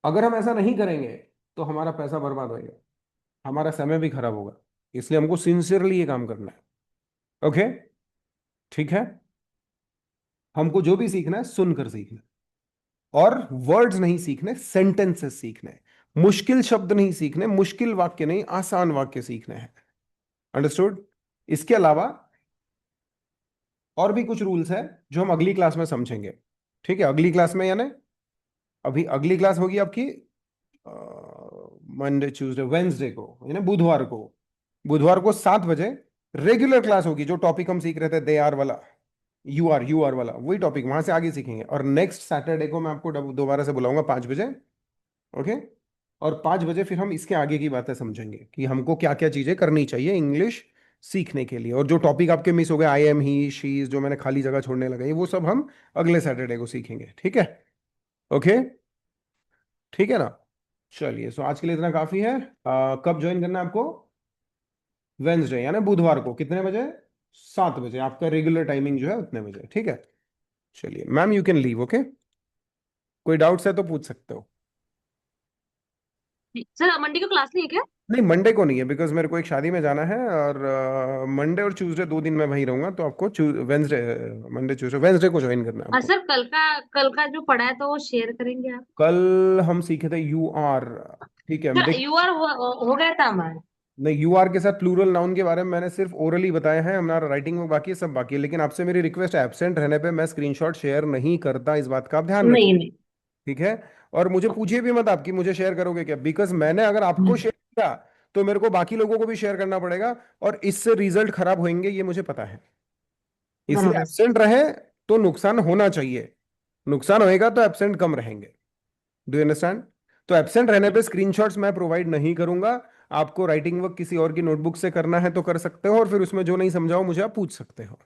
अगर हम ऐसा नहीं करेंगे तो हमारा पैसा बर्बाद होगा, हमारा समय भी खराब होगा। इसलिए हमको सिंसियरली ये काम करना है। ओके, ठीक है। हमको जो भी सीखना है सुनकर सीखना है, और वर्ड्स नहीं सीखने, सेंटेंसेस सीखने हैं। मुश्किल शब्द नहीं सीखने, मुश्किल वाक्य नहीं, आसान वाक्य सीखने हैं। अंडरस्टूड? इसके अलावा और भी कुछ रूल्स है जो हम अगली क्लास में समझेंगे। ठीक है, अगली क्लास में, यानी अभी अगली क्लास होगी आपकी मंडे ट्यूसडे वेंसडे को, यानी बुधवार को। बुधवार को 7 बजे रेगुलर क्लास होगी। जो टॉपिक हम सीख रहे थे, दे आर वाला, यू आर वाला, वही टॉपिक वहां से आगे सीखेंगे। और नेक्स्ट सैटरडे को मैं आपको दोबारा से बुलाऊंगा 5 बजे। ओके। और 5 बजे फिर हम इसके आगे की बातें समझेंगे कि हमको क्या क्या चीजें करनी चाहिए इंग्लिश सीखने के लिए। और जो टॉपिक आपके मिस हो गए, आई एम, ही, शी, जो मैंने खाली जगह छोड़ने लगाई, वो सब हम अगले सैटरडे को सीखेंगे। ठीक है? ओके, ठीक है ना? चलिए, सो आज के लिए इतना काफी है। कब ज्वाइन करना है आपको? वेंसडे यानी बुधवार को, कितने बजे? 7 बजे। आपका रेगुलर टाइमिंग जो है उतने बजे। ठीक है? चलिए ma'am, you can leave. Okay, कोई डाउट्स है तो पूछ सकते हो। सर मंडे को क्लास नहीं है क्या? नहीं, मंडे को नहीं है, बिकॉज मेरे को एक शादी में जाना है, और मंडे और ट्यूसडे 2 दिन मैं वहीं रहूंगा, तो आपको वेंसडे, मंडे ट्यूसडे वेंसडे को ज्वाइन करना है और आपको। सर कल का जो पढ़ा है तो वो शेयर करेंगे आप? कल हम सीखे थे यू आर। ठीक है, सर देख। यू आर हो गया था हमारा। नहीं, यू आर के साथ प्लूरल नाउन के बारे में मैंने सिर्फ ओरली बताया है, हमारा राइटिंग में बाकी है, सब बाकी है। लेकिन आपसे मेरी रिक्वेस्ट है, एब्सेंट रहने पे मैं स्क्रीनशॉट शेयर नहीं करता, इस बात का आप ध्यान रखिए। नहीं नहीं। ठीक है? और मुझे पूछिए भी मत आपकी मुझे शेयर करोगे क्या, बिकॉज मैंने अगर आपको हम्म, शेयर किया तो मेरे को बाकी लोगों को भी शेयर करना पड़ेगा, और इससे रिजल्ट खराब होंगे, ये मुझे पता है। इसलिए बराबर। एब्सेंट रहे तो नुकसान होना चाहिए, नुकसान होएगा तो एब्सेंट कम रहेंगे। Do you understand? तो एब्सेंट रहने पे स्क्रीनशॉट्स मैं प्रोवाइड नहीं करूंगा। आपको राइटिंग वर्क किसी और की नोटबुक से करना है तो कर सकते हो, और फिर उसमें जो नहीं समझाओ मुझे आप पूछ सकते हो।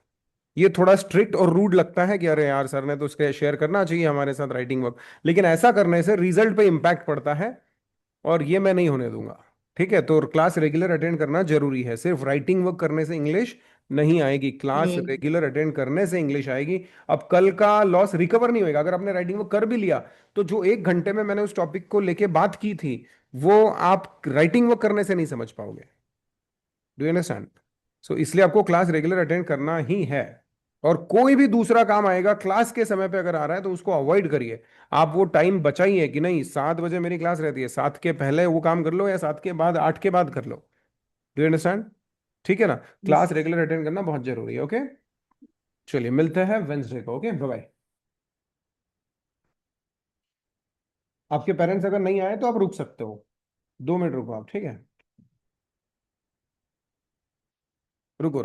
ये थोड़ा स्ट्रिक्ट और रूड लगता है कि अरे यार, सर ने तो उसके शेयर करना चाहिए हमारे साथ राइटिंग वर्क, लेकिन ऐसा करने से रिजल्ट पे इंपैक्ट पड़ता है, और ये मैं नहीं होने दूंगा। ठीक है? तो क्लास रेगुलर अटेंड करना जरूरी है, सिर्फ राइटिंग वर्क करने से इंग्लिश नहीं आएगी, क्लास नहीं। रेगुलर अटेंड करने से इंग्लिश आएगी। अब कल का लॉस रिकवर नहीं होएगा। अगर आपने राइटिंग वर्क कर भी लिया, तो जो 1 घंटे में मैंने उस टॉपिक को लेके बात की थी, वो आप राइटिंग वर्क करने से नहीं समझ पाओगे। Do you understand? सो इसलिए आपको क्लास रेगुलर अटेंड करना ही है। और कोई भी दूसरा काम आएगा क्लास के समय पे अगर आ रहा है तो उसको अवॉइड करिए। आप वो टाइम बचाइए कि नहीं, 7 बजे मेरी क्लास रहती है, 7 के पहले वो काम कर लो, या 7 के बाद, 8 के बाद कर लो। Do you understand? ठीक है ना? यस। क्लास रेगुलर अटेंड करना बहुत जरूरी है। ओके, चलिए मिलते हैं वेंसडे को। Okay, bye bye. आपके पेरेंट्स अगर नहीं आए तो आप रुक सकते हो, 2 मिनट रुको आप। ठीक है? रुको।